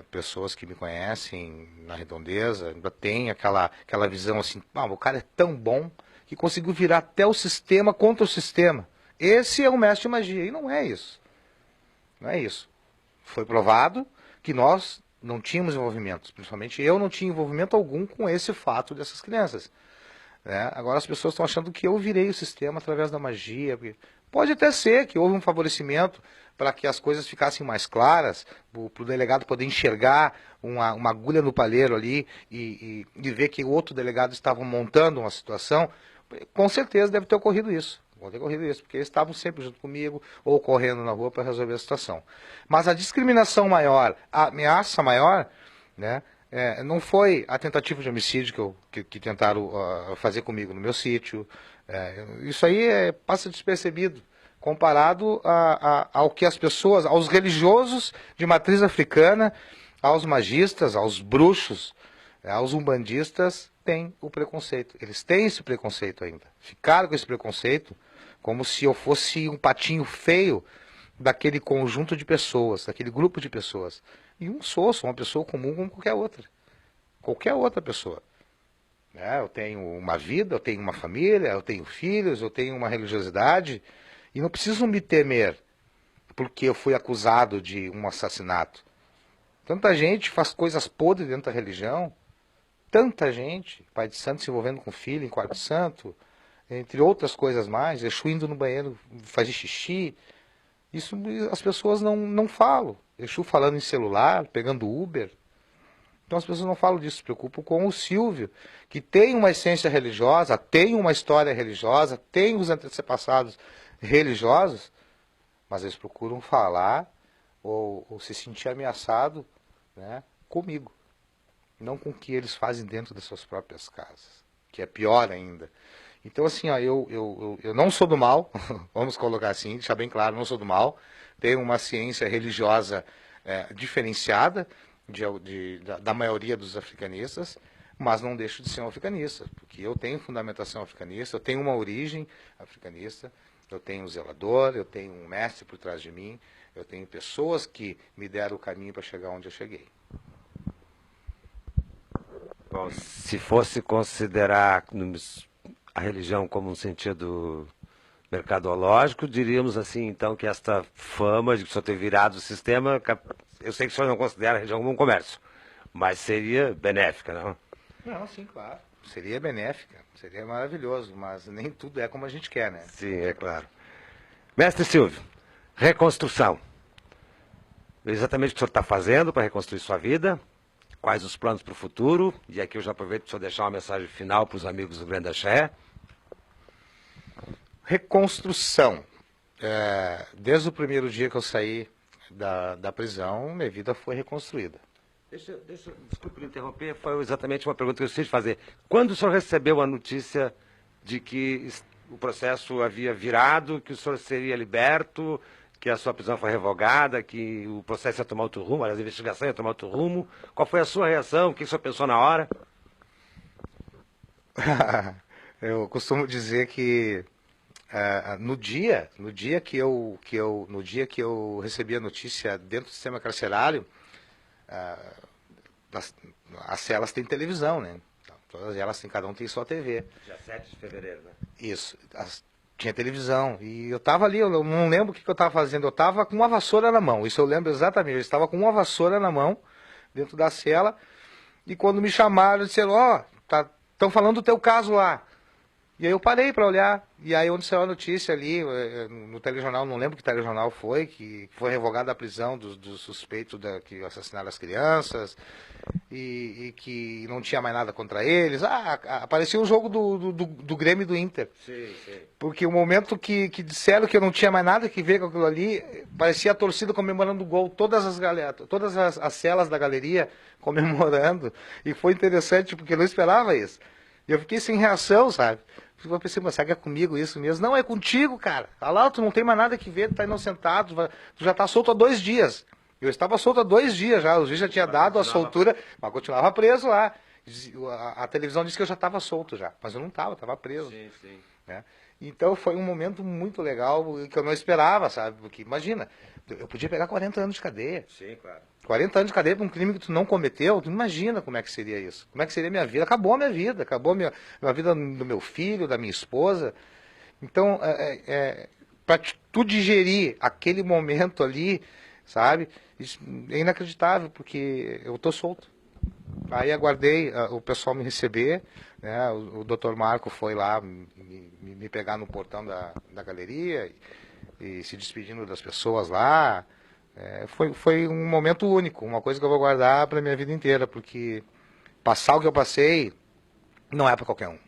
[SPEAKER 10] pessoas que me conhecem na Redondeza, ainda tem aquela visão assim, o cara é tão bom que conseguiu virar até o sistema contra o sistema. Esse é o mestre de magia, e não é isso. Não é isso. Foi provado que nós não tínhamos envolvimento, principalmente eu não tinha envolvimento algum com esse fato dessas crianças. Né? Agora as pessoas estão achando que eu virei o sistema através da magia. Pode até ser que houve um favorecimento para que as coisas ficassem mais claras, para o delegado poder enxergar uma agulha no palheiro ali e ver que o outro delegado estava montando uma situação. Com certeza deve ter ocorrido isso. Porque eles estavam sempre junto comigo ou correndo na rua para resolver a situação. Mas a discriminação maior, a ameaça maior, né, não foi a tentativa de homicídio que tentaram fazer comigo no meu sítio. Isso aí passa despercebido, comparado ao que as pessoas, aos religiosos de matriz africana, aos magistas, aos bruxos, aos umbandistas, têm o preconceito. Eles têm esse preconceito ainda. Ficaram com esse preconceito como se eu fosse um patinho feio daquele conjunto de pessoas, daquele grupo de pessoas. E sou uma pessoa comum como qualquer outra. Qualquer outra pessoa. Eu tenho uma vida, eu tenho uma família, eu tenho filhos, eu tenho uma religiosidade, e não preciso me temer porque eu fui acusado de um assassinato. Tanta gente faz coisas podres dentro da religião, tanta gente, pai de santo se envolvendo com filho em quarto santo, entre outras coisas mais, Exu indo no banheiro fazer xixi. Isso as pessoas não falam. Exu falando em celular, pegando Uber. Então as pessoas não falam disso, se preocupam com o Silvio, que tem uma essência religiosa, tem uma história religiosa, tem os antepassados religiosos, mas eles procuram falar ou se sentir ameaçado, né, comigo. Não com o que eles fazem dentro das suas próprias casas. que é pior ainda. Então, assim, ó, eu não sou do mal, vamos colocar assim, deixar bem claro, não sou do mal. Tenho uma ciência religiosa diferenciada da maioria dos africanistas, mas não deixo de ser um africanista, porque eu tenho fundamentação africanista, eu tenho uma origem africanista, eu tenho um zelador, eu tenho um mestre por trás de mim, eu tenho pessoas que me deram o caminho para chegar onde eu cheguei.
[SPEAKER 9] Bom, se fosse considerar a religião como um sentido mercadológico, diríamos assim, então, que esta fama de que o senhor ter virado o sistema, eu sei que o senhor não considera a religião como um comércio, mas seria benéfica, não?
[SPEAKER 10] Não, sim, claro. Seria benéfica, seria maravilhoso, mas nem tudo é como a gente quer, né?
[SPEAKER 9] Sim, é claro. Mestre Silvio, reconstrução. Exatamente o que o senhor está fazendo para reconstruir sua vida? Quais os planos para o futuro? E aqui eu já aproveito para o senhor deixar uma mensagem final para os amigos do Grande Axé.
[SPEAKER 10] Reconstrução. Desde o primeiro dia que eu saí da prisão, minha vida foi reconstruída.
[SPEAKER 9] Desculpe me interromper, foi exatamente uma pergunta que eu quis fazer. Quando o senhor recebeu a notícia de que o processo havia virado, que o senhor seria liberto, que a sua prisão foi revogada, que o processo ia tomar outro rumo, a investigação ia tomar outro rumo, qual foi a sua reação? O que o senhor pensou na hora?
[SPEAKER 10] Eu costumo dizer que no dia que eu recebi a notícia dentro do sistema carcerário, as celas têm televisão, né? Então, todas elas cada um tem sua TV.
[SPEAKER 9] Dia 7 de fevereiro, né?
[SPEAKER 10] Isso. Tinha televisão. E eu estava ali, eu não lembro o que eu estava fazendo. Eu estava com uma vassoura na mão. Isso eu lembro exatamente. Eu estava com uma vassoura na mão, dentro da cela. E quando me chamaram, disseram, estão falando do teu caso lá. E aí eu parei para olhar. E aí onde saiu a notícia ali, no telejornal, não lembro que telejornal foi, que foi revogada a prisão dos suspeitos que assassinaram as crianças e que não tinha mais nada contra eles. Apareceu o jogo do Grêmio e do Inter.
[SPEAKER 9] Sim, sim.
[SPEAKER 10] Porque o momento que disseram que eu não tinha mais nada que ver com aquilo ali, parecia a torcida comemorando o gol, todas as celas da galeria comemorando. E foi interessante porque eu não esperava isso. E eu fiquei sem reação, sabe? Eu pensei, mas será que é comigo isso mesmo? Não, é contigo, cara. Olha lá, tu não tem mais nada que ver, tu tá inocentado, tu já tá solto há 2 dias. Eu estava solto há 2 dias já, o juiz já tinha dado a soltura, mas continuava preso lá. A televisão disse que eu já estava solto já, mas eu não estava preso.
[SPEAKER 9] Sim, sim.
[SPEAKER 10] Né? Então foi um momento muito legal que eu não esperava, sabe? Porque imagina, eu podia pegar 40 anos de cadeia.
[SPEAKER 9] Sim, claro.
[SPEAKER 10] 40 anos de cadeia por um crime que tu não cometeu, tu imagina como é que seria isso. Como é que seria a minha vida? Acabou a minha vida, acabou a vida do meu filho, da minha esposa. Então, para tu digerir aquele momento ali, sabe? Isso é inacreditável, porque eu tô solto. Aí aguardei o pessoal me receber, né? O Dr. Marco foi lá me pegar no portão da galeria e se despedindo das pessoas lá. Foi um momento único, uma coisa que eu vou guardar para a minha vida inteira, porque passar o que eu passei não é para qualquer um.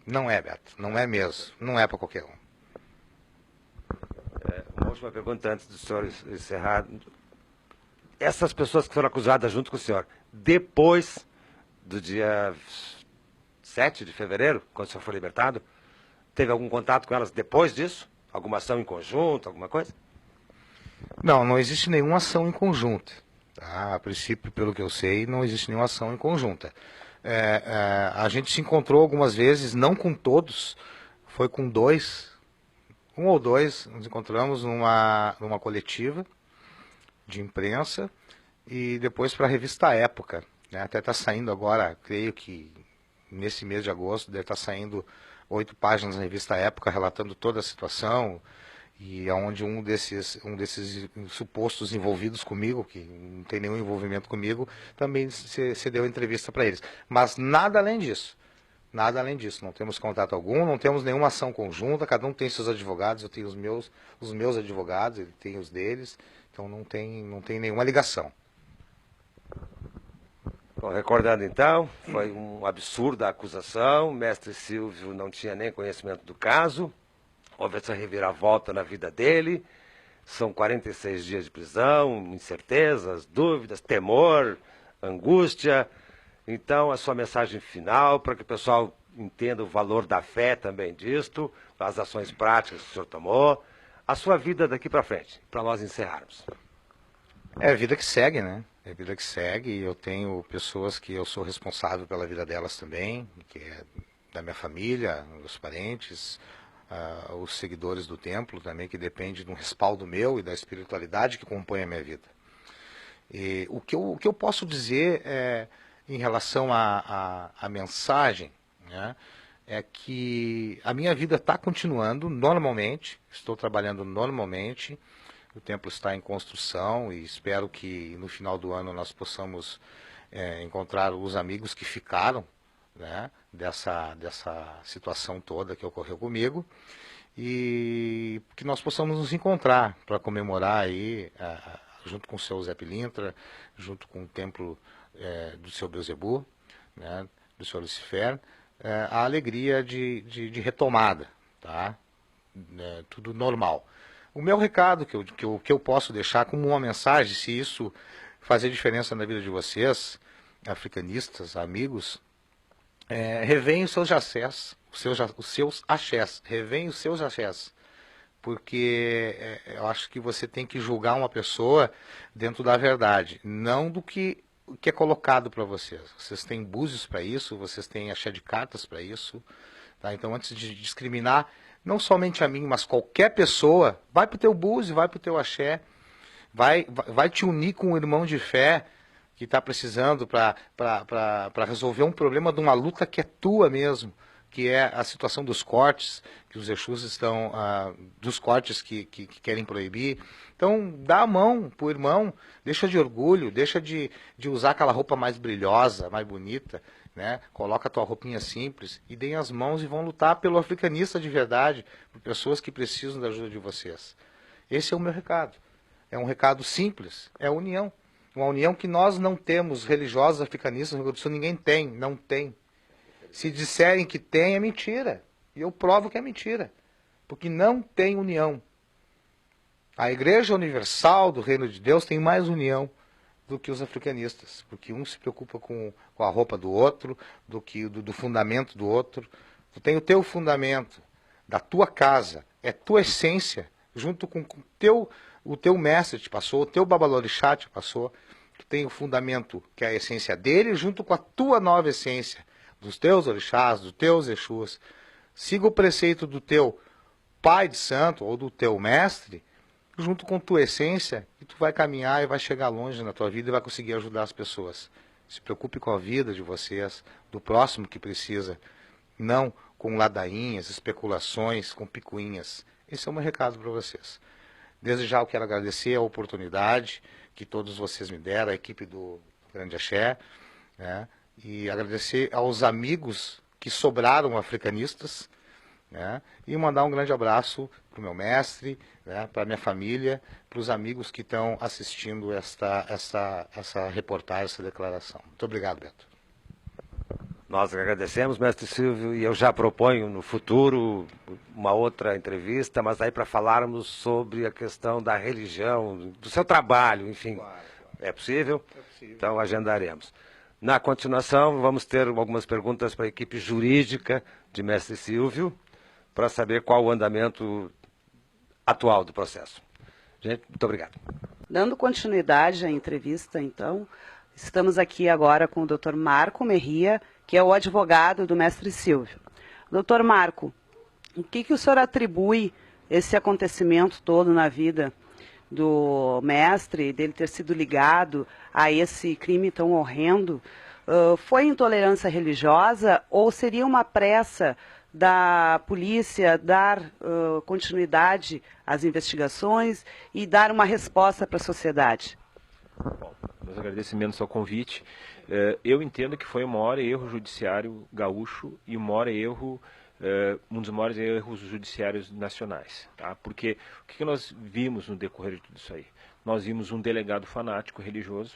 [SPEAKER 10] Não é, Beto, não é mesmo, não é para qualquer um.
[SPEAKER 9] Uma última pergunta antes do senhor encerrar. Essas pessoas que foram acusadas junto com o senhor, depois do dia 7 de fevereiro, quando o senhor foi libertado, teve algum contato com elas depois disso? Alguma ação em conjunto, alguma coisa?
[SPEAKER 10] Não existe nenhuma ação em conjunta. Tá? A princípio, pelo que eu sei, não existe nenhuma ação em conjunta. A gente se encontrou algumas vezes, não com todos, foi com 2, 1 ou 2, nos encontramos numa coletiva de imprensa e depois para a revista Época. Né? Até está saindo agora, creio que nesse mês de agosto, deve estar saindo 8 páginas na revista Época relatando toda a situação, e onde um desses supostos envolvidos comigo, que não tem nenhum envolvimento comigo, também se deu entrevista para eles. Mas nada além disso. Nada além disso. Não temos contato algum, não temos nenhuma ação conjunta, cada um tem seus advogados, eu tenho os meus advogados, ele tem os deles, então não tem nenhuma ligação.
[SPEAKER 9] Bom, recordando então, foi um absurdo a acusação, o mestre Silvio não tinha nem conhecimento do caso, houve essa reviravolta na vida dele, são 46 dias de prisão, incertezas, dúvidas, temor, angústia. Então, a sua mensagem final para que o pessoal entenda o valor da fé também disto, as ações práticas que o senhor tomou, a sua vida daqui para frente, para nós encerrarmos.
[SPEAKER 10] É a vida que segue, né? É a vida que segue, e eu tenho pessoas que eu sou responsável pela vida delas também, que é da minha família, meus parentes, os seguidores do templo também, que depende de um respaldo meu e da espiritualidade que compõe a minha vida. E o que eu posso dizer em relação à mensagem, né, é que a minha vida está continuando normalmente, estou trabalhando normalmente, o templo está em construção e espero que no final do ano nós possamos encontrar os amigos que ficaram, né, dessa situação toda que ocorreu comigo, e que nós possamos nos encontrar para comemorar aí, junto com o seu Zé Pilintra, junto com o templo do seu Beuzebu, né, do seu Lucifer, a alegria de retomada, tá? Tudo normal. O meu recado que eu posso deixar como uma mensagem, se isso fazer diferença na vida de vocês, africanistas, amigos, reveem os seus axés, reveem os seus axés, porque eu acho que você tem que julgar uma pessoa dentro da verdade, não do que é colocado para vocês. Vocês têm búzios para isso, vocês têm axé de cartas para isso, tá? Então, antes de discriminar, não somente a mim, mas qualquer pessoa, vai para o teu búzio, vai para o teu axé, vai te unir com um irmão de fé que está precisando para resolver um problema de uma luta que é tua mesmo, que é a situação dos cortes, que os Exus estão, dos cortes que querem proibir. Então, dá a mão para o irmão, deixa de orgulho, deixa de usar aquela roupa mais brilhosa, mais bonita, né? Coloca a tua roupinha simples e deem as mãos e vão lutar pelo africanista de verdade, por pessoas que precisam da ajuda de vocês. Esse é o meu recado. É um recado simples, é a união. Uma união que nós não temos, religiosos africanistas no Rio Grande do Sul, ninguém tem, não tem. Se disserem que tem, é mentira. E eu provo que é mentira. Porque não tem união. A Igreja Universal do Reino de Deus tem mais união do que os africanistas. Porque um se preocupa com a roupa do outro, do fundamento do outro. Tu tem o teu fundamento da tua casa, é tua essência, junto com o teu mestre te passou, o teu babalorixá te passou. Tu tem o fundamento que é a essência dele, junto com a tua nova essência, dos teus orixás, dos teus exus. Siga o preceito do teu pai de santo ou do teu mestre, junto com tua essência, e tu vai caminhar e vai chegar longe na tua vida e vai conseguir ajudar as pessoas. Se preocupe com a vida de vocês, do próximo que precisa, não com ladainhas, especulações, com picuinhas. Esse é o meu recado para vocês. Desde já eu quero agradecer a oportunidade que todos vocês me deram, a equipe do Grande Axé, né? E agradecer aos amigos que sobraram africanistas, né? E mandar um grande abraço para o meu mestre, né? Para a minha família, para os amigos que estão assistindo essa reportagem, essa declaração. Muito obrigado, Beto.
[SPEAKER 9] Nós agradecemos, mestre Silvio, e eu já proponho no futuro uma outra entrevista, mas aí para falarmos sobre a questão da religião, do seu trabalho, enfim. Claro. É possível? É possível. Então agendaremos. Na continuação, vamos ter algumas perguntas para a equipe jurídica de mestre Silvio, para saber qual o andamento atual do processo. Gente, muito obrigado.
[SPEAKER 1] Dando continuidade à entrevista, então, estamos aqui agora com o Dr. Marco Merria, que é o advogado do mestre Silvio. Doutor Marco, o que o senhor atribui esse acontecimento todo na vida do mestre, dele ter sido ligado a esse crime tão horrendo? Foi intolerância religiosa ou seria uma pressa da polícia dar continuidade às investigações e dar uma resposta para a sociedade?
[SPEAKER 11] Bom, meus agradecimentos ao convite. Eu entendo que foi o maior erro judiciário gaúcho e o maior erro, um dos maiores erros judiciários nacionais. Tá? Porque o que nós vimos no decorrer de tudo isso aí? Nós vimos um delegado fanático religioso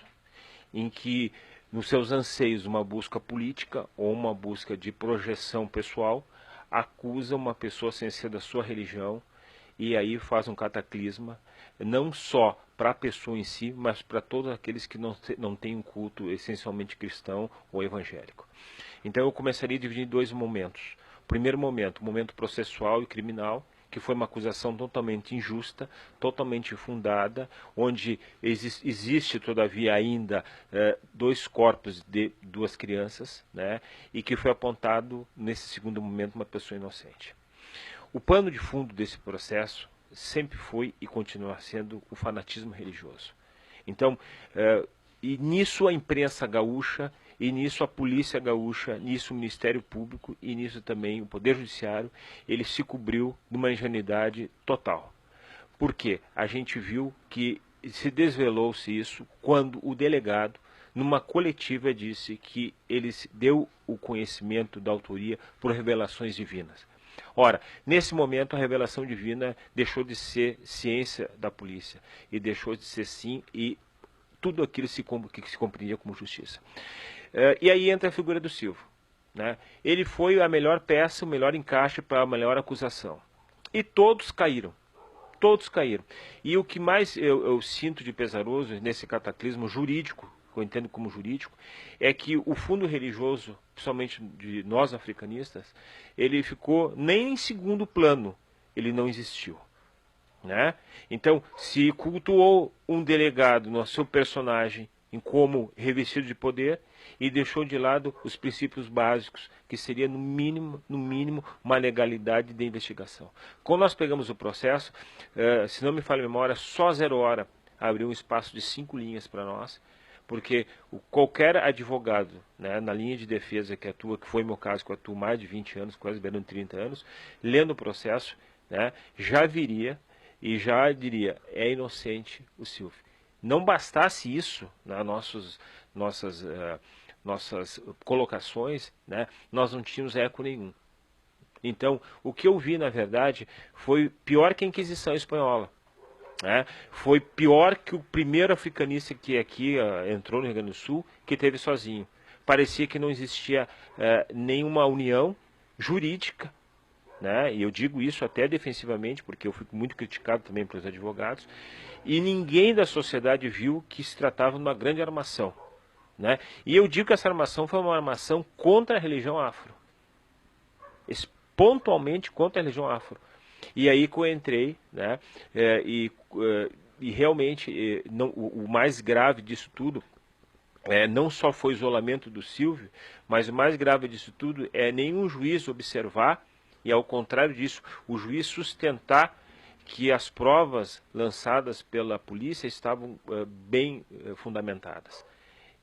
[SPEAKER 11] em que, nos seus anseios, uma busca política ou uma busca de projeção pessoal, acusa uma pessoa sem ser da sua religião e aí faz um cataclisma, não só para a pessoa em si, mas para todos aqueles que não têm um culto essencialmente cristão ou evangélico. Então eu começaria a dividir em dois momentos. Primeiro momento, o momento processual e criminal, que foi uma acusação totalmente injusta, totalmente infundada, onde existe todavia ainda 2 corpos de 2 crianças, né, e que foi apontado nesse segundo momento uma pessoa inocente. O pano de fundo desse processo sempre foi e continua sendo o fanatismo religioso. Então, e nisso a imprensa gaúcha, e nisso a polícia gaúcha, nisso o Ministério Público e nisso também o Poder Judiciário, ele se cobriu de uma ingenuidade total. Por quê? A gente viu que se desvelou-se isso quando o delegado, numa coletiva, disse que ele deu o conhecimento da autoria por revelações divinas. Ora, nesse momento a revelação divina deixou de ser ciência da polícia e deixou de ser sim e tudo aquilo que se compreendia como justiça. E aí entra a figura do Silvio, né? Ele foi a melhor peça, o melhor encaixe para a melhor acusação. E todos caíram. Todos caíram. E o que mais eu sinto de pesaroso nesse cataclismo jurídico, que eu entendo como jurídico, é que o fundo religioso, principalmente de nós africanistas, ele ficou nem em segundo plano, ele não existiu. Né? Então, se cultuou um delegado no seu personagem em como revestido de poder e deixou de lado os princípios básicos, que seria no mínimo, uma legalidade de investigação. Quando nós pegamos o processo, se não me falha a memória, só 0 hora abriu um espaço de 5 linhas para nós, porque qualquer advogado, né, na linha de defesa que atua, que foi meu caso, que eu atuo mais de 20 anos, quase beirando 30 anos, lendo o processo, né, já viria e já diria, é inocente o Silvio. Não bastasse isso, né, nossas colocações, né, nós não tínhamos eco nenhum. Então, o que eu vi, na verdade, foi pior que a Inquisição Espanhola. Né? Foi pior que o primeiro africanista que aqui entrou no Rio Grande do Sul, que teve sozinho. Parecia que não existia nenhuma união jurídica, né? E eu digo isso até defensivamente, porque eu fico muito criticado também pelos advogados, e ninguém da sociedade viu que se tratava de uma grande armação. Né? E eu digo que essa armação foi uma armação contra a religião afro. Pontualmente contra a religião afro. E aí que eu entrei, né? E realmente o mais grave disso tudo não só foi o isolamento do Silvio, mas o mais grave disso tudo é nenhum juiz observar, e ao contrário disso, o juiz sustentar que as provas lançadas pela polícia estavam bem fundamentadas,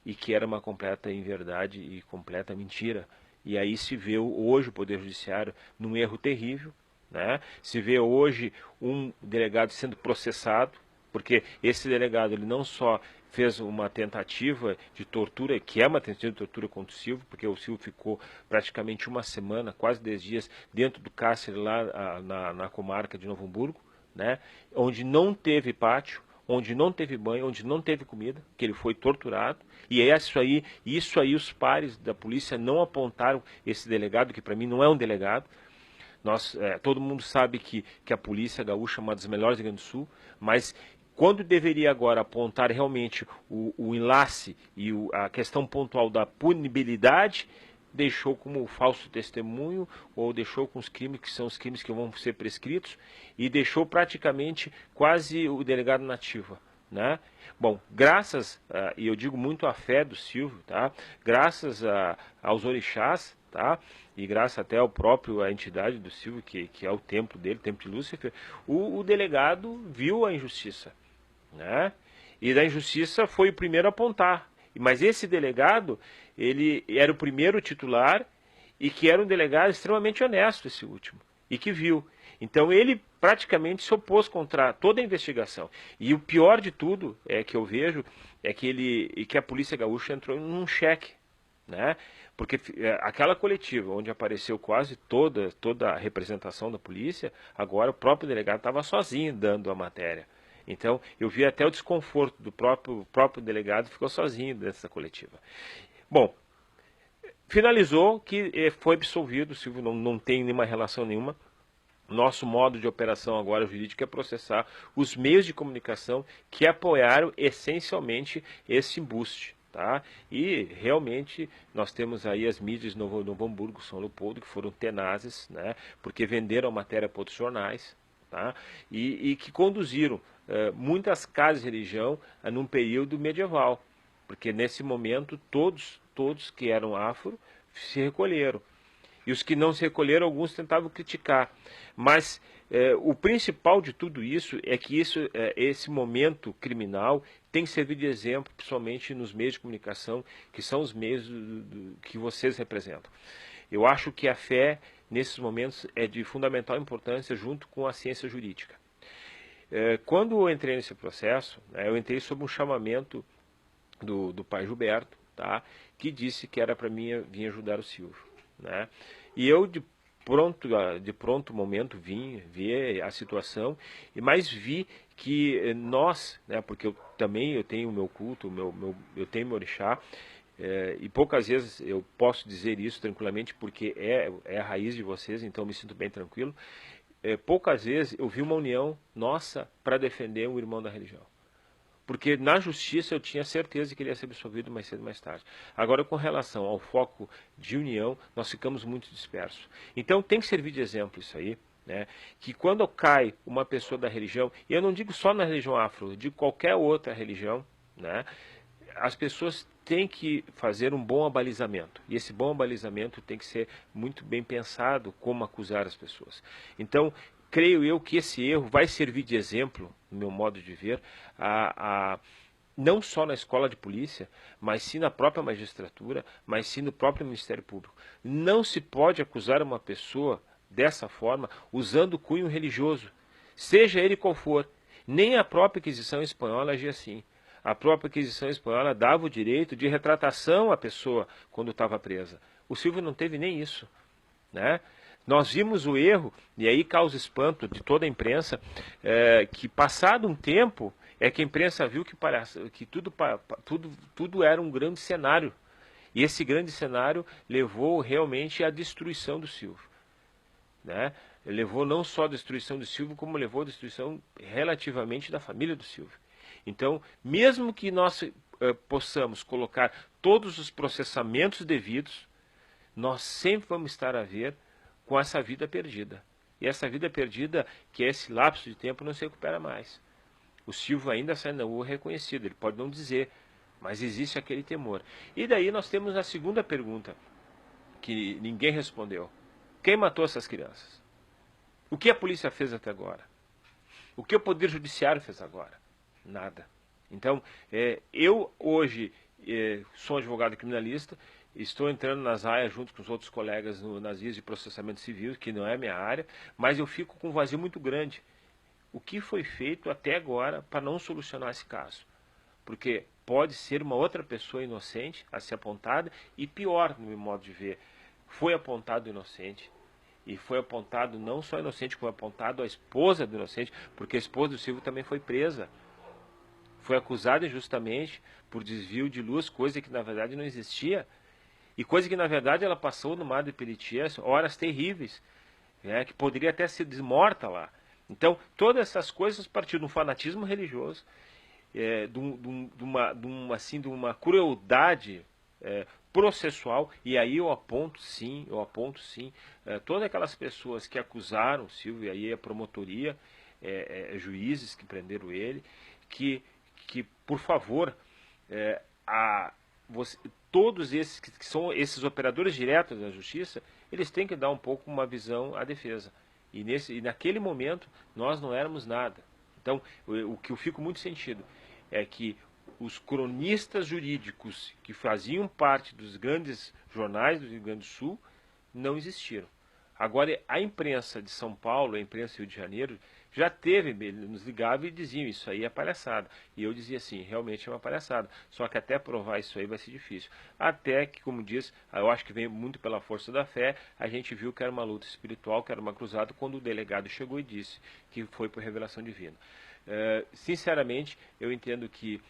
[SPEAKER 11] e que era uma completa inverdade e completa mentira. E aí se vê hoje o Poder Judiciário num erro terrível, né? Se vê hoje um delegado sendo processado, porque esse delegado ele não só fez uma tentativa de tortura, que é uma tentativa de tortura contra o Silvio, porque o Silvio ficou praticamente 1 semana, quase 10 dias, dentro do cárcere lá na comarca de Novo Hamburgo, né? Onde não teve pátio, onde não teve banho, onde não teve comida, que ele foi torturado. E é isso aí os pares da polícia não apontaram esse delegado, que para mim não é um delegado. Todo mundo sabe que a polícia gaúcha é uma das melhores do Rio Grande do Sul, mas quando deveria agora apontar realmente o enlace e a questão pontual da punibilidade, deixou como falso testemunho, ou deixou com os crimes que são os crimes que vão ser prescritos, e deixou praticamente quase o delegado na ativa. Né? Bom, graças, e eu digo muito à fé do Silvio, tá? Graças aos orixás, tá? E graças até ao à entidade do Silvio, que é o templo dele, o templo de Lúcifer, o delegado viu a injustiça. Né? E da injustiça foi o primeiro a apontar. Mas esse delegado, ele era o primeiro titular e que era um delegado extremamente honesto, esse último, e que viu. Então ele praticamente se opôs contra toda a investigação. E o pior de tudo que eu vejo é que a Polícia Gaúcha entrou num cheque, né? Porque aquela coletiva onde apareceu quase toda a representação da polícia, agora o próprio delegado estava sozinho dando a matéria. Então, eu vi até o desconforto do próprio delegado, ficou sozinho dessa coletiva. Bom, finalizou que foi absolvido, o Silvio não tem nenhuma relação nenhuma, Nosso modo de operação agora jurídico é processar os meios de comunicação que apoiaram essencialmente esse embuste. Tá? E realmente nós temos aí as mídias de Novo Hamburgo, São Leopoldo, que foram tenazes, né? Porque venderam a matéria para outros jornais, tá? E que conduziram muitas casas de religião num período medieval, porque nesse momento todos que eram afro se recolheram. E os que não se recolheram, alguns tentavam criticar. Mas o principal de tudo isso é que esse momento criminal tem que servir de exemplo, principalmente nos meios de comunicação, que são os meios que vocês representam. Eu acho que a fé, nesses momentos, é de fundamental importância junto com a ciência jurídica. Quando eu entrei nesse processo, eu entrei sob um chamamento do pai Gilberto, tá? Que disse que era para mim vir ajudar o Silvio. Né? E eu de pronto momento vi a situação, mas vi que nós, né, porque eu tenho o meu culto, eu tenho meu orixá, e poucas vezes eu posso dizer isso tranquilamente porque é a raiz de vocês, então eu me sinto bem tranquilo. Poucas vezes eu vi uma união nossa para defender um irmão da religião. Porque na justiça eu tinha certeza que ele ia ser absolvido mais cedo ou mais tarde. Agora, com relação ao foco de união, nós ficamos muito dispersos. Então tem que servir de exemplo isso aí, né? Que quando cai uma pessoa da religião, e eu não digo só na religião afro, de qualquer outra religião, né? As pessoas têm que fazer um bom abalizamento. E esse bom abalizamento tem que ser muito bem pensado como acusar as pessoas. Então, creio eu que esse erro vai servir de exemplo, no meu modo de ver, não só na escola de polícia, mas sim na própria magistratura, mas sim no próprio Ministério Público. Não se pode acusar uma pessoa dessa forma usando cunho religioso, seja ele qual for. Nem a própria Inquisição Espanhola agia assim. A própria Inquisição Espanhola dava o direito de retratação à pessoa quando estava presa. O Silvio não teve nem isso, né? Nós vimos o erro, e aí causa espanto de toda a imprensa, que passado um tempo, que a imprensa viu que tudo era um grande cenário. E esse grande cenário levou realmente à destruição do Silvio. Né? Levou não só à destruição do Silvio, como levou à destruição relativamente da família do Silvio. Então, mesmo que nós possamos colocar todos os processamentos devidos, nós sempre vamos estar a ver com essa vida perdida. E essa vida perdida, que é esse lapso de tempo, não se recupera mais. O Silvio ainda sai na rua reconhecido, ele pode não dizer, mas existe aquele temor. E daí nós temos a segunda pergunta, que ninguém respondeu. Quem matou essas crianças? O que a polícia fez até agora? O que o Poder Judiciário fez agora? Nada. Então, eu hoje sou advogado criminalista, estou entrando nas áreas junto com os outros colegas nas vias de processamento civil, que não é minha área, mas eu fico com um vazio muito grande. O que foi feito até agora para não solucionar esse caso? Porque pode ser uma outra pessoa inocente a ser apontada, e pior, no meu modo de ver, foi apontado inocente, e foi apontado não só inocente, como apontado a esposa do inocente, porque a esposa do Silvio também foi presa. Foi acusada injustamente por desvio de luz, coisa que na verdade não existia. E coisa que, na verdade, ela passou no Madre Pelletier horas terríveis, que poderia até ser desmorta lá. Então, todas essas coisas partiram de um fanatismo religioso, de uma crueldade processual, e aí eu aponto sim, todas aquelas pessoas que acusaram o Silvio, e aí a promotoria, juízes que prenderam ele, que por favor, todos esses que são esses operadores diretos da justiça, eles têm que dar um pouco uma visão à defesa. E naquele momento, nós não éramos nada. Então, o que eu fico muito sentido é que os cronistas jurídicos que faziam parte dos grandes jornais do Rio Grande do Sul não existiram. Agora, a imprensa de São Paulo, a imprensa do Rio de Janeiro, já nos ligava e diziam, isso aí é palhaçada. E eu dizia assim, realmente é uma palhaçada. Só que até provar isso aí vai ser difícil. Até que, como diz, eu acho que vem muito pela força da fé, a gente viu que era uma luta espiritual, que era uma cruzada, quando o delegado chegou e disse que foi por revelação divina. Sinceramente, eu entendo que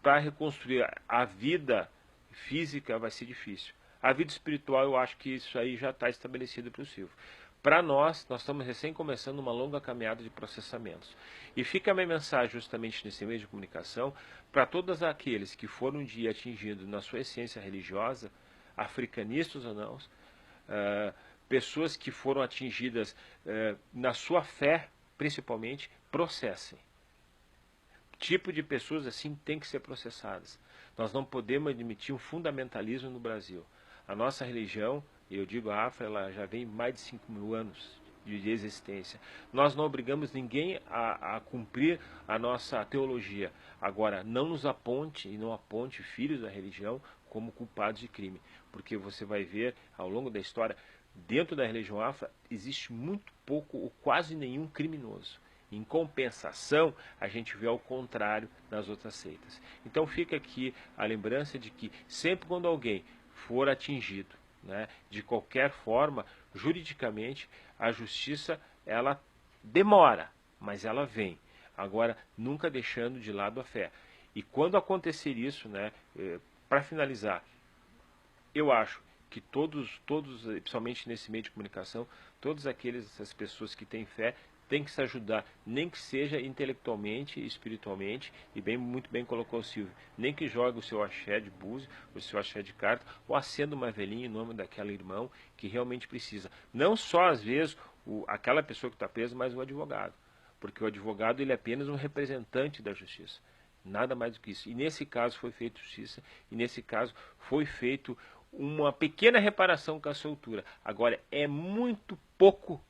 [SPEAKER 11] para reconstruir a vida física vai ser difícil. A vida espiritual, eu acho que isso aí já está estabelecido para o Silvio. Para nós estamos recém começando uma longa caminhada de processamentos. E fica a minha mensagem justamente nesse meio de comunicação para todos aqueles que foram um dia atingidos na sua essência religiosa, africanistas ou não, pessoas que foram atingidas na sua fé, principalmente, processem. Tipo de pessoas assim tem que ser processadas. Nós não podemos admitir um fundamentalismo no Brasil. A nossa religião, eu digo a AFRA, ela já vem mais de 5.000 anos de existência. Nós não obrigamos ninguém a cumprir a nossa teologia. Agora, não nos aponte e não aponte filhos da religião como culpados de crime. Porque você vai ver, ao longo da história, dentro da religião AFRA, existe muito pouco ou quase nenhum criminoso. Em compensação, a gente vê ao contrário nas outras seitas. Então fica aqui a lembrança de que sempre quando alguém for atingido, né, de qualquer forma, juridicamente, a justiça ela demora, mas ela vem. Agora, nunca deixando de lado a fé. E quando acontecer isso, né, para finalizar, eu acho que todos, principalmente nesse meio de comunicação, todas essas pessoas que têm fé, tem que se ajudar, nem que seja intelectualmente, espiritualmente, e muito bem colocou o Silvio, nem que jogue o seu axé de búzio, o seu axé de carta, ou acenda uma velhinha em nome daquela irmão que realmente precisa. Não só, às vezes, aquela pessoa que está presa, mas o advogado. Porque o advogado ele é apenas um representante da justiça. Nada mais do que isso. E nesse caso foi feita justiça, e nesse caso foi feito uma pequena reparação com a soltura. Agora, é muito pouco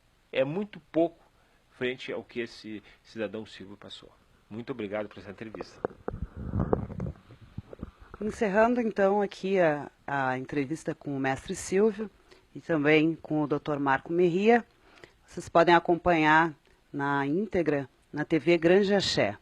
[SPEAKER 11] frente ao que esse cidadão Silvio passou. Muito obrigado por essa entrevista.
[SPEAKER 1] Encerrando então aqui a entrevista com o mestre Silvio e também com o Dr. Marco Merria, vocês podem acompanhar na íntegra na TV Grande Axé.